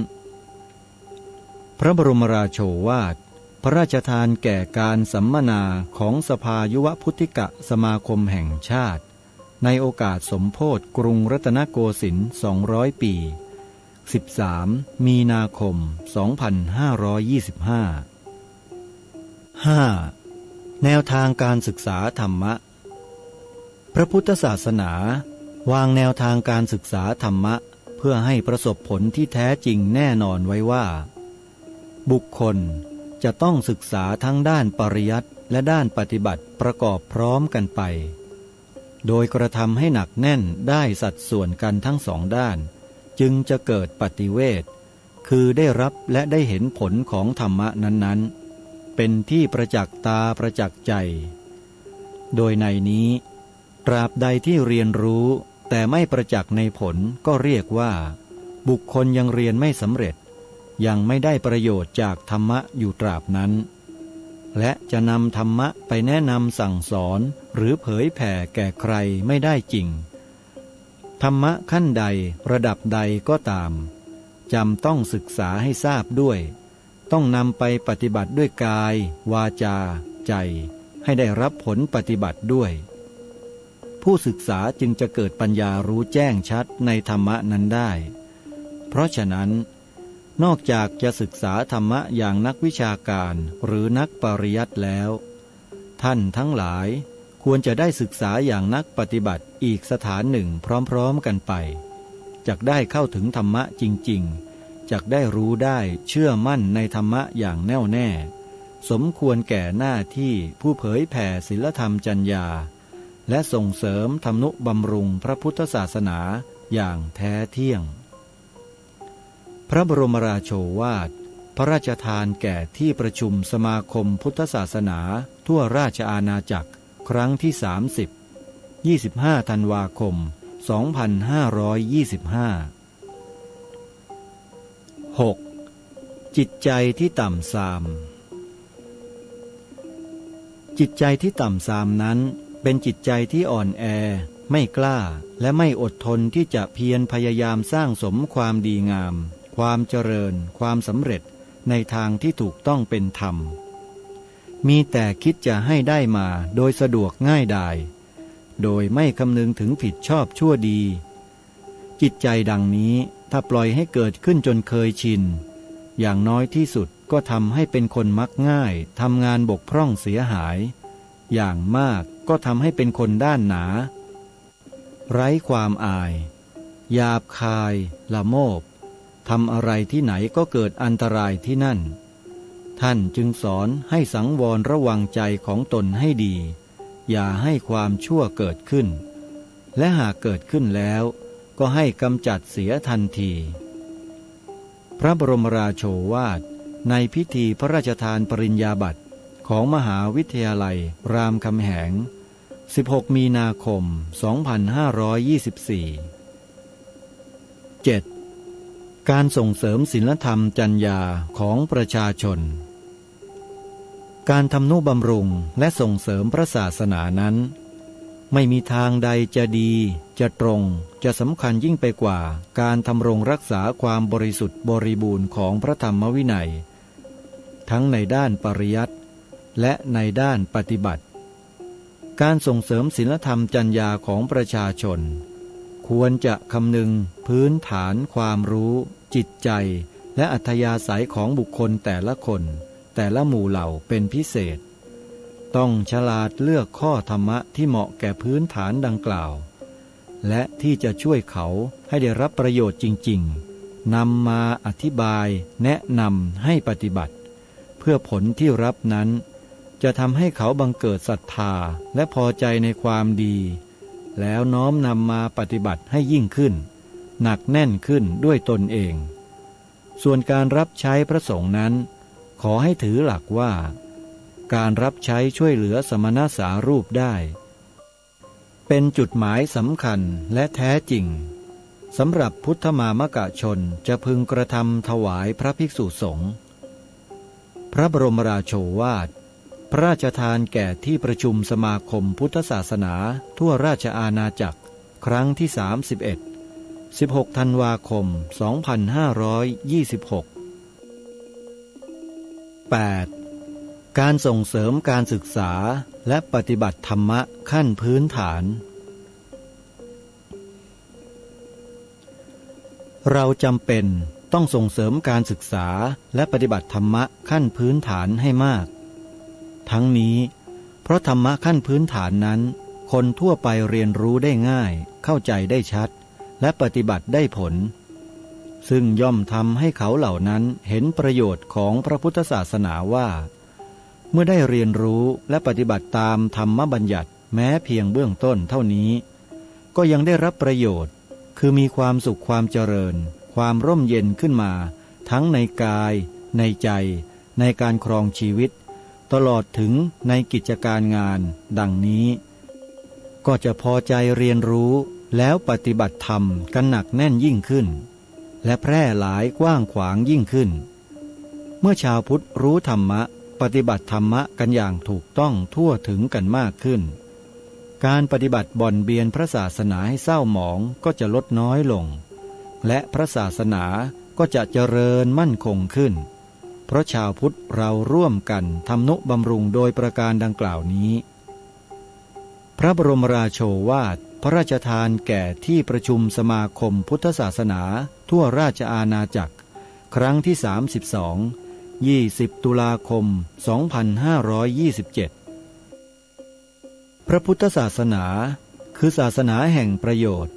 พระบรมราโชวาทพระราชทานแก่การสัมมนาของสภายุวพุทธิกสมาคมแห่งชาติ ในโอกาสสมโภชกรุงรัตนโกสินทร์200 ปี 13 มีนาคม 2525 5. แนวทางการศึกษาธรรมะพระพุทธศาสนาวางแนวทางการศึกษาธรรมะเพื่อให้ประสบผลที่แท้จริงแน่นอนไว้ว่าบุคคลจะต้องศึกษาทั้งด้านปริยัติและด้านปฏิบัติประกอบพร้อมกันไปโดยกระทำให้หนักแน่นได้สัดส่วนกันทั้งสองด้านจึงจะเกิดปฏิเวทคือได้รับและได้เห็นผลของธรรมะนั้นๆเป็นที่ประจักษ์ตาประจักษ์ใจโดยในนี้ตราบใดที่เรียนรู้แต่ไม่ประจักษ์ในผลก็เรียกว่าบุคคลยังเรียนไม่สำเร็จยังไม่ได้ประโยชน์จากธรรมะอยู่ตราบนั้นและจะนำธรรมะไปแนะนำสั่งสอนหรือเผยแผ่แก่ใครไม่ได้จริงธรรมะขั้นใดระดับใดก็ตามจำต้องศึกษาให้ทราบด้วยต้องนำไปปฏิบัติด้วยกายวาจาใจให้ได้รับผลปฏิบัติด้วยผู้ศึกษาจึงจะเกิดปัญญารู้แจ้งชัดในธรรมะนั้นได้เพราะฉะนั้นนอกจากจะศึกษาธรรมะอย่างนักวิชาการหรือนักปริยัติแล้วท่านทั้งหลายควรจะได้ศึกษาอย่างนักปฏิบัติอีกสถานหนึ่งพร้อมๆกันไปจักได้เข้าถึงธรรมะจริงๆจักได้รู้ได้เชื่อมั่นในธรรมะอย่างแน่วแน่สมควรแก่หน้าที่ผู้เผยแผ่ศีลธรรมจรรยาและส่งเสริมธรรมนุบำรุงพระพุทธศาสนาอย่างแท้เที่ยงพระบรมราโชวาทพระราชทานแก่ที่ประชุมสมาคมพุทธศาสนาทั่วราชอาณาจักรครั้งที่30 25 ธันวาคม 2525 6. จิตใจที่ต่ำทรามจิตใจที่ต่ำทรามนั้นเป็นจิตใจที่อ่อนแอไม่กล้าและไม่อดทนที่จะเพียรพยายามสร้างสมความดีงามความเจริญความสำเร็จในทางที่ถูกต้องเป็นธรรมมีแต่คิดจะให้ได้มาโดยสะดวกง่ายดายโดยไม่คำนึงถึงผิดชอบชั่วดีจิตใจดังนี้ถ้าปล่อยให้เกิดขึ้นจนเคยชินอย่างน้อยที่สุดก็ทำให้เป็นคนมักง่ายทำงานบกพร่องเสียหายอย่างมากก็ทำให้เป็นคนด้านหนาไร้ความอายหยาบคายละโมบทำอะไรที่ไหนก็เกิดอันตรายที่นั่นท่านจึงสอนให้สังวรระวังใจของตนให้ดีอย่าให้ความชั่วเกิดขึ้นและหากเกิดขึ้นแล้วก็ให้กำจัดเสียทันทีพระบรมราโชวาทในพิธีพระราชทานปริญญาบัตรของมหาวิทยาลัยรามคำแหง16 มีนาคม 2524 7. การส่งเสริมศีลธรรมจรรยาของประชาชนการทำนุบำรุงและส่งเสริมพระศาสนานั้นไม่มีทางใดจะดีจะตรงจะสำคัญยิ่งไปกว่าการทำรงรักษาความบริสุทธิ์บริบูรณ์ของพระธรรมวินัยทั้งในด้านปริยัติและในด้านปฏิบัติการส่งเสริมศีลธรรมจรรยาของประชาชนควรจะคำนึงพื้นฐานความรู้จิตใจและอัธยาศัยของบุคคลแต่ละคนแต่ละหมู่เหล่าเป็นพิเศษต้องฉลาดเลือกข้อธรรมะที่เหมาะแก่พื้นฐานดังกล่าวและที่จะช่วยเขาให้ได้รับประโยชน์จริงๆนำมาอธิบายแนะนำให้ปฏิบัติเพื่อผลที่รับนั้นจะทำให้เขาบังเกิดศรัทธาและพอใจในความดีแล้วน้อมนำมาปฏิบัติให้ยิ่งขึ้นหนักแน่นขึ้นด้วยตนเองส่วนการรับใช้พระสงฆ์นั้นขอให้ถือหลักว่าการรับใช้ช่วยเหลือสมณสารูปได้เป็นจุดหมายสำคัญและแท้จริงสำหรับพุทธมามกชนจะพึงกระทำถวายพระภิกษุสงฆ์พระบรมราโชวาทพระราชทานแก่ที่ประชุมสมาคมพุทธศาสนาทั่วราชอาณาจักรครั้งที่31 16 ธันวาคม 2526 8. การส่งเสริมการศึกษาและปฏิบัติธรรมะขั้นพื้นฐาน เราจำเป็นต้องส่งเสริมการศึกษาและปฏิบัติธรรมะขั้นพื้นฐานให้มาก ทั้งนี้เพราะธรรมะขั้นพื้นฐานนั้นคนทั่วไปเรียนรู้ได้ง่ายเข้าใจได้ชัดและปฏิบัติได้ผลซึ่งย่อมทำให้เขาเหล่านั้นเห็นประโยชน์ของพระพุทธศาสนาว่าเมื่อได้เรียนรู้และปฏิบัติตามธรรมบัญญัติแม้เพียงเบื้องต้นเท่านี้ก็ยังได้รับประโยชน์คือมีความสุขความเจริญความร่มเย็นขึ้นมาทั้งในกายในใจในการครองชีวิตตลอดถึงในกิจการงานดังนี้ก็จะพอใจเรียนรู้แล้วปฏิบัติธรรมกันหนักแน่นยิ่งขึ้นและแพร่หลายกว้างขวางยิ่งขึ้นเมื่อชาวพุทธรู้ธรรมะปฏิบัติธรรมะกันอย่างถูกต้องทั่วถึงกันมากขึ้นการปฏิบัติบ่อนเบียนพระศาสนาให้เศร้าหมองก็จะลดน้อยลงและพระศาสนาก็จะเจริญมั่นคงขึ้นเพราะชาวพุทธเราร่วมกันทำนุบำรุงโดยประการดังกล่าวนี้พระบรมราโชวาทพระราชทานแก่ที่ประชุมสมาคมพุทธศาสนาทั่วราชอาณาจักรครั้งที่32 20 ตุลาคม 2527 พระพุทธศาสนาคือศาสนาแห่งประโยชน์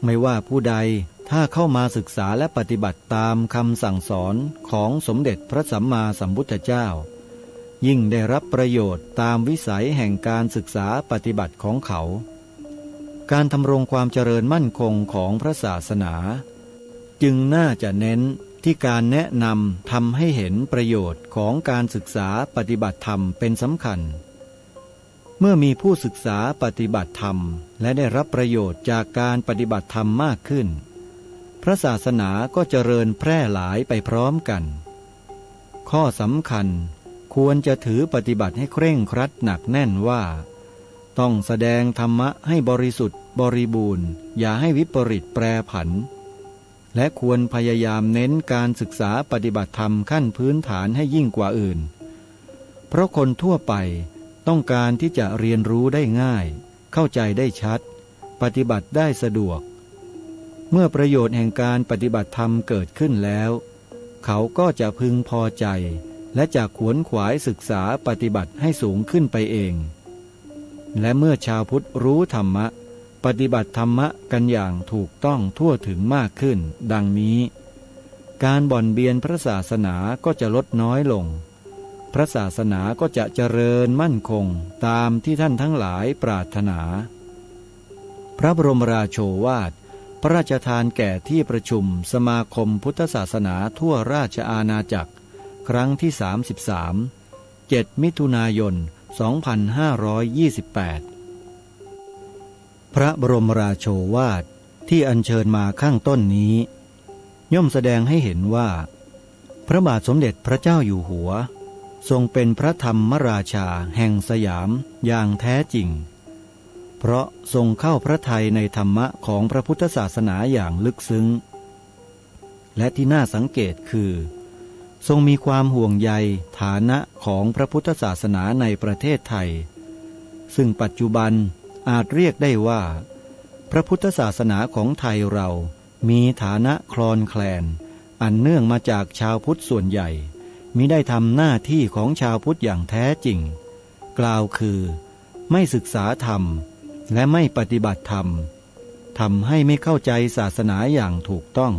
ไม่ว่าผู้ใดถ้าเข้ามาศึกษาและปฏิบัติตามคำสั่งสอนของสมเด็จพระสัมมาสัมพุทธเจ้ายิ่งได้รับประโยชน์ตามวิสัยแห่งการศึกษาปฏิบัติของเขาการทำรงความเจริญมั่นคงของพระศาสนาจึงน่าจะเน้นที่การแนะนำทำให้เห็นประโยชน์ของการศึกษาปฏิบัติธรรมเป็นสำคัญเมื่อมีผู้ศึกษาปฏิบัติธรรมและได้รับประโยชน์จากการปฏิบัติธรรมมากขึ้นพระศาสนาก็เจริญแพร่หลายไปพร้อมกันข้อสำคัญควรจะถือปฏิบัติให้เคร่งครัดหนักแน่นว่าต้องแสดงธรรมะให้บริสุทธิ์บริบูรณ์อย่าให้วิปริตแปรผันและควรพยายามเน้นการศึกษาปฏิบัติธรรมขั้นพื้นฐานให้ยิ่งกว่าอื่นเพราะคนทั่วไปต้องการที่จะเรียนรู้ได้ง่ายเข้าใจได้ชัดปฏิบัติได้สะดวกเมื่อประโยชน์แห่งการปฏิบัติธรรมเกิดขึ้นแล้วเขาก็จะพึงพอใจและจะขวนขวายศึกษาปฏิบัติให้สูงขึ้นไปเองและเมื่อชาวพุทธรู้ธรรมะปฏิบัติธรรมะกันอย่างถูกต้องทั่วถึงมากขึ้นดังนี้การบ่อนเบียนพระศาสนาก็จะลดน้อยลงพระศาสนาก็จะเจริญมั่นคงตามที่ท่านทั้งหลายปรารถนาพระบรมราโชวาทพระราชทานแก่ที่ประชุมสมาคมพุทธศาสนาทั่วราชอาณาจักรครั้งที่33 7 มิถุนายน 2528 พระบรมราโชวาทที่อัญเชิญมาข้างต้นนี้ย่อมแสดงให้เห็นว่าพระบาทสมเด็จพระเจ้าอยู่หัวทรงเป็นพระธรรมราชาแห่งสยามอย่างแท้จริงเพราะทรงเข้าพระทัยในธรรมะของพระพุทธศาสนาอย่างลึกซึ้งและที่น่าสังเกตคือทรงมีความห่วงใยฐานะของพระพุทธศาสนาในประเทศไทยซึ่งปัจจุบันอาจเรียกได้ว่าพระพุทธศาสนาของไทยเรามีฐานะคลอนแคลนอันเนื่องมาจากชาวพุทธส่วนใหญ่มิได้ทำหน้าที่ของชาวพุทธอย่างแท้จริงกล่าวคือไม่ศึกษาธรรมและไม่ปฏิบัติธรรมทำให้ไม่เข้าใจศาสนาอย่างถูกต้อง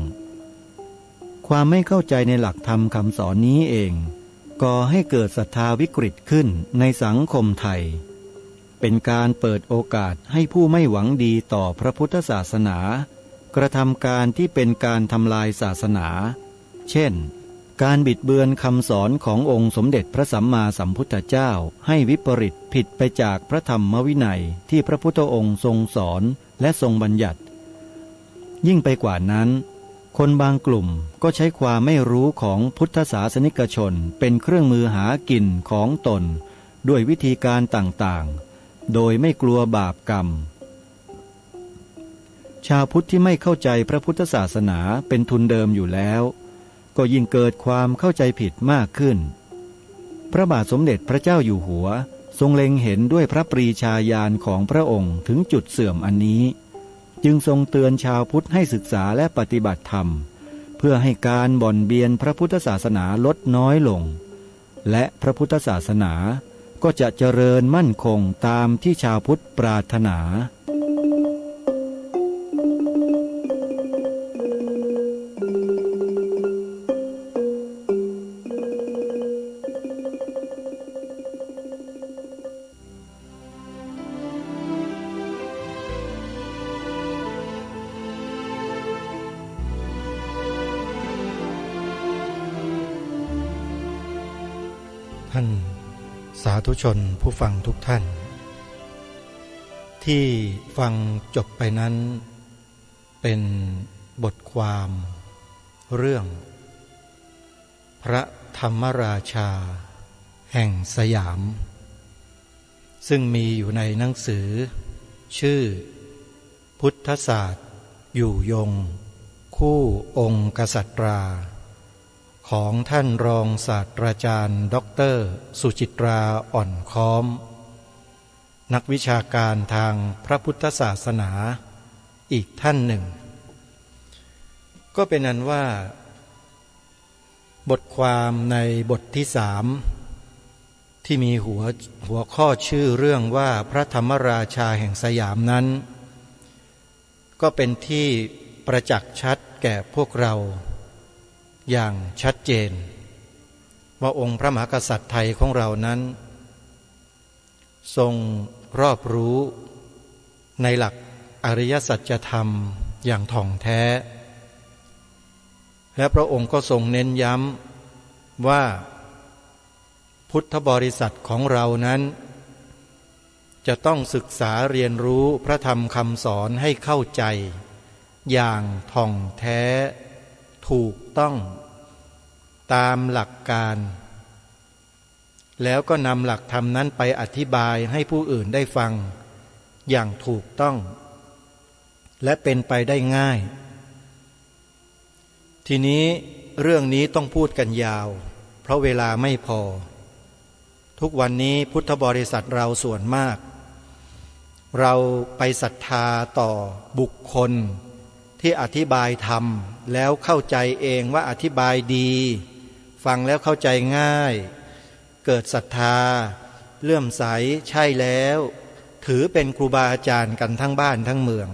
ความไม่เข้าใจในหลักธรรมคำสอนนี้เองก่อให้เกิดศรัทธาวิกฤตขึ้นในสังคมไทยเป็นการเปิดโอกาสให้ผู้ไม่หวังดีต่อพระพุทธศาสนากระทำการที่เป็นการทำลายศาสนาเช่นการบิดเบือนคำสอนขององค์สมเด็จพระสัมมาสัมพุทธเจ้าให้วิปริตผิดไปจากพระธรรมวินัยที่พระพุทธองค์ทรงสอนและทรงบัญญัติยิ่งไปกว่านั้นคนบางกลุ่มก็ใช้ความไม่รู้ของพุทธศาสนิกชนเป็นเครื่องมือหากินของตนด้วยวิธีการต่างๆโดยไม่กลัวบาปกรรมชาวพุทธที่ไม่เข้าใจพระพุทธศาสนาเป็นทุนเดิมอยู่แล้วก็ยิ่งเกิดความเข้าใจผิดมากขึ้นพระบาทสมเด็จพระเจ้าอยู่หัวทรงเล็งเห็นด้วยพระปรีชาญาณของพระองค์ถึงจุดเสื่อมอันนี้ จึงทรงเตือนชาวพุทธให้ศึกษาและปฏิบัติธรรมเพื่อให้การบ่อนเบียนพระพุทธศาสนาลดน้อยลงและพระพุทธศาสนาก็จะเจริญมั่นคงตามที่ชาวพุทธปรารถนาท่านสาธุชนผู้ฟังทุกท่านที่ฟังจบไปนั้นเป็นบทความเรื่องพระธรรมราชาแห่งสยามซึ่งมีอยู่ในหนังสือชื่อพุทธศาสตร์อยู่ยงคู่องค์กษัตราของท่านรองศาสตราจารย์ด็อกเตอร์สุจิตราอ่อนค้อมนักวิชาการทางพระพุทธศาสนาอีกท่านหนึ่งก็เป็นนั้นว่าบทความในบทที่3ที่มีหัวข้อชื่อเรื่องว่าพระธรรมราชาแห่งสยามนั้นก็เป็นที่ประจักษ์ชัดแก่พวกเราอย่างชัดเจนว่าองค์พระมหากษัตริย์ไทยของเรานั้นทรงรอบรู้ในหลักอริยสัจธรรมอย่างถ่องแท้และพระองค์ก็ทรงเน้นย้ำว่าพุทธบริษัทของเรานั้นจะต้องศึกษาเรียนรู้พระธรรมคำสอนให้เข้าใจอย่างถ่องแท้ถูกต้องตามหลักการแล้วก็นำหลักธรรมนั้นไปอธิบายให้ผู้อื่นได้ฟังอย่างถูกต้องและเป็นไปได้ง่ายทีนี้เรื่องนี้ต้องพูดกันยาวเพราะเวลาไม่พอทุกวันนี้พุทธบริษัทเราส่วนมากเราไปศรัทธาต่อบุคคลที่อธิบายธรรมแล้วเข้าใจเองว่าอธิบายดีฟังแล้วเข้าใจง่ายเกิดศรัทธาเลื่อมใสใช่แล้วถือเป็นครูบาอาจารย์กันทั้งบ้านทั้งเมือง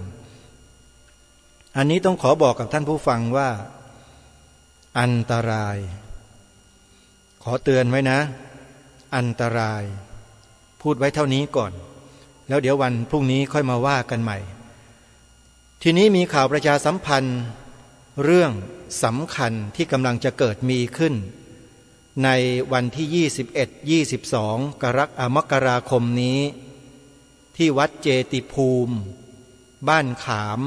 อันนี้ต้องขอบอกกับท่านผู้ฟังว่าอันตรายขอเตือนไว้นะอันตรายพูดไว้เท่านี้ก่อนแล้วเดี๋ยววันพรุ่งนี้ค่อยมาว่ากันใหม่ทีนี้มีข่าวประชาสัมพันธ์เรื่องสำคัญที่กำลังจะเกิดมีขึ้นในวันที่21-22 มกราคมนี้ที่วัดเจติภูมิบ้านขาม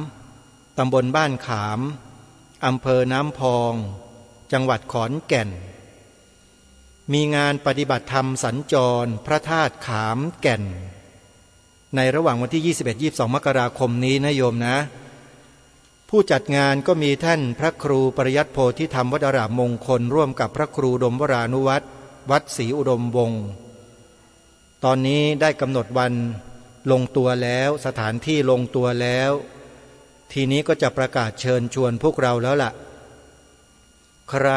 ตำบลบ้านขามอำเภอน้ำพองจังหวัดขอนแก่นมีงานปฏิบัติธรรมสัญจรพระธาตุขามแก่นในระหว่างวันที่ 21-22 มกราคมนี้นะโยมนะผู้จัดงานก็มีท่านพระครูปริยัติโพธิธรรมวดารามมงคลร่วมกับพระครูดมวรานุวัตรวัดศรีอุดมวงศ์ตอนนี้ได้กำหนดวันลงตัวแล้วสถานที่ลงตัวแล้วทีนี้ก็จะประกาศเชิญชวนพวกเราแล้วล่ะใคร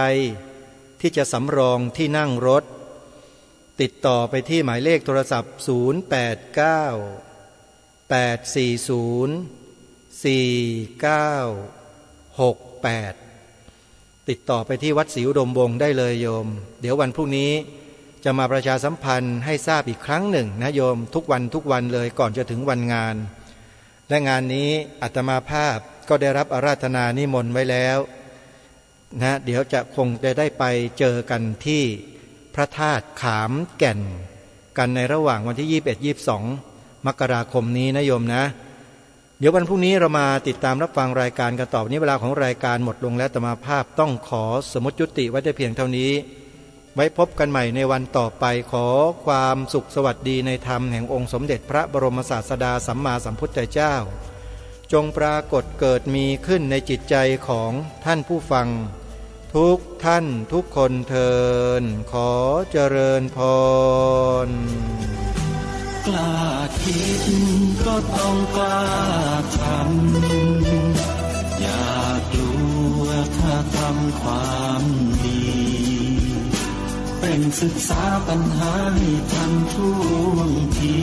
ที่จะสำรองที่นั่งรถติดต่อไปที่หมายเลขโทรศัพท์089-840-4968ติดต่อไปที่วัดศรีอุดมวงศ์ได้เลยโยมเดี๋ยววันพรุ่งนี้จะมาประชาสัมพันธ์ให้ทราบอีกครั้งหนึ่งนะโยมทุกวันเลยก่อนจะถึงวันงานและงานนี้อาตมาภาพก็ได้รับอาราธนานิมนต์ไว้แล้วนะเดี๋ยวจะคงจะได้ไปเจอกันที่พระธาตุขามแก่นกันในระหว่างวันที่21-22 มกราคมนี้นะโยมนะเดี๋ยววันพรุ่งนี้เรามาติดตามรับฟังรายการกันต่อวันนี้เวลาของรายการหมดลงแล้วอาตมาภาพต้องขอสมมุติยุติไว้แต่เพียงเท่านี้ไว้พบกันใหม่ในวันต่อไปขอความสุขสวัสดีในธรรมแห่งองค์สมเด็จพระบรมศาสดาสัมมาสัมพุทธเจ้าจงปรากฏเกิดมีขึ้นในจิตใจของท่านผู้ฟังทุกท่านทุกคนเทินขอเจริญพร กล้าคิดก็ต้องกล้าทำอย่ากลัวถ้าทำความดี เป็นศึกษาปัญหาให้ทันท่วงที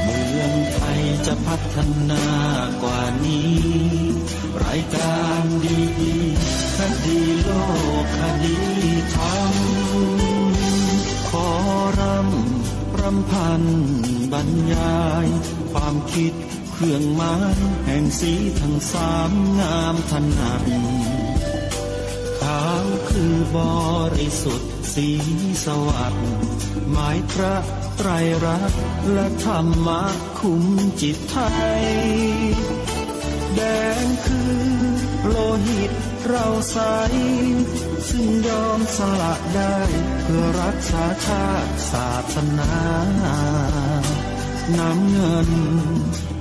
เมืองไทยจะพัฒนากว่านี้รายการดีๆคดีโลกคดีธรรมขอรำพันบรรยายความคิดเครื่องหมายแห่งสีทั้งสามงามถนัดขาวคือบริสุทธิ์สีสวัสดิ์หมายพระไตรรัตน์และธรรมะคุ้มจิตไทยแดงคือโลหิตเราใสซึ่งยอมสละได้เพื่อรักษาชาติศาสนาน้ำเงิน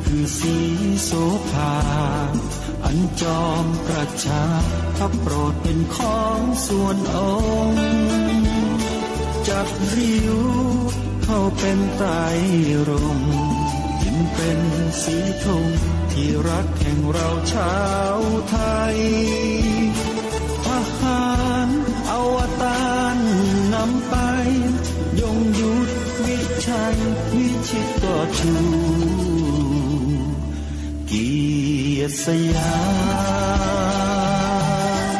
คือสีโสภาอันจอมประชาถ้าโปรดเป็นของส่วนองค์จับริ้วเข้าเป็นไตรรงค์จึงเป็นสีธงที่รักแห่งเราชาวไทยทหารอวตารนำไปยงยุทธวิชัยวิชิตก็ชูเกียรติสยาม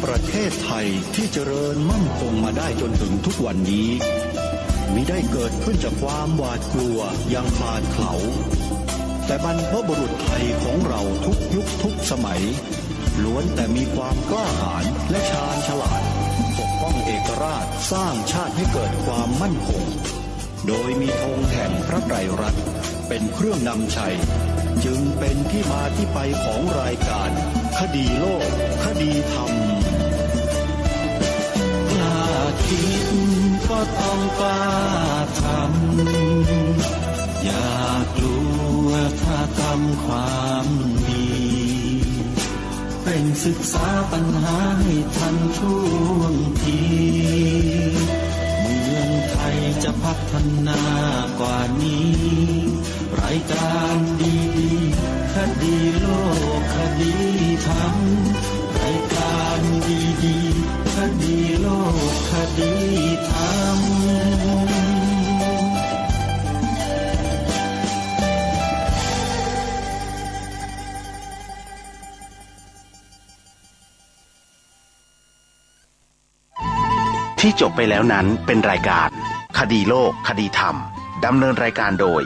ประเทศไทยที่เจริญมั่นคงมาได้จนถึงทุกวันนี้มิได้เกิดขึ้นจากความหวาดกลัวอย่างคลาดเขลาแต่บรรพบุรุษไทยของเราทุกยุคทุกสมัยล้วนแต่มีความกล้าหาญและชาญฉลาดปกป้องเอกราชสร้างชาติให้เกิดความมั่นคงโดยมีธงแห่งพระไตรรัตน์เป็นเครื่องนำชัยจึงเป็นที่มาที่ไปของรายการคดีโลกคดีธรรมกล้าคิดก็ต้องกล้าทำอย่ากลัวถ้าทำความดีเป็นศึกษาปัญหาให้ทันท่วงทีเมืองไทยจะพัฒนากว่านี้รายการดีๆคดีโลกคดีธรรมรายการดีๆคดีโลกคดีธรรมที่จบไปแล้วนั้นเป็นรายการคดีโลกคดีธรรมดำเนินรายการโดย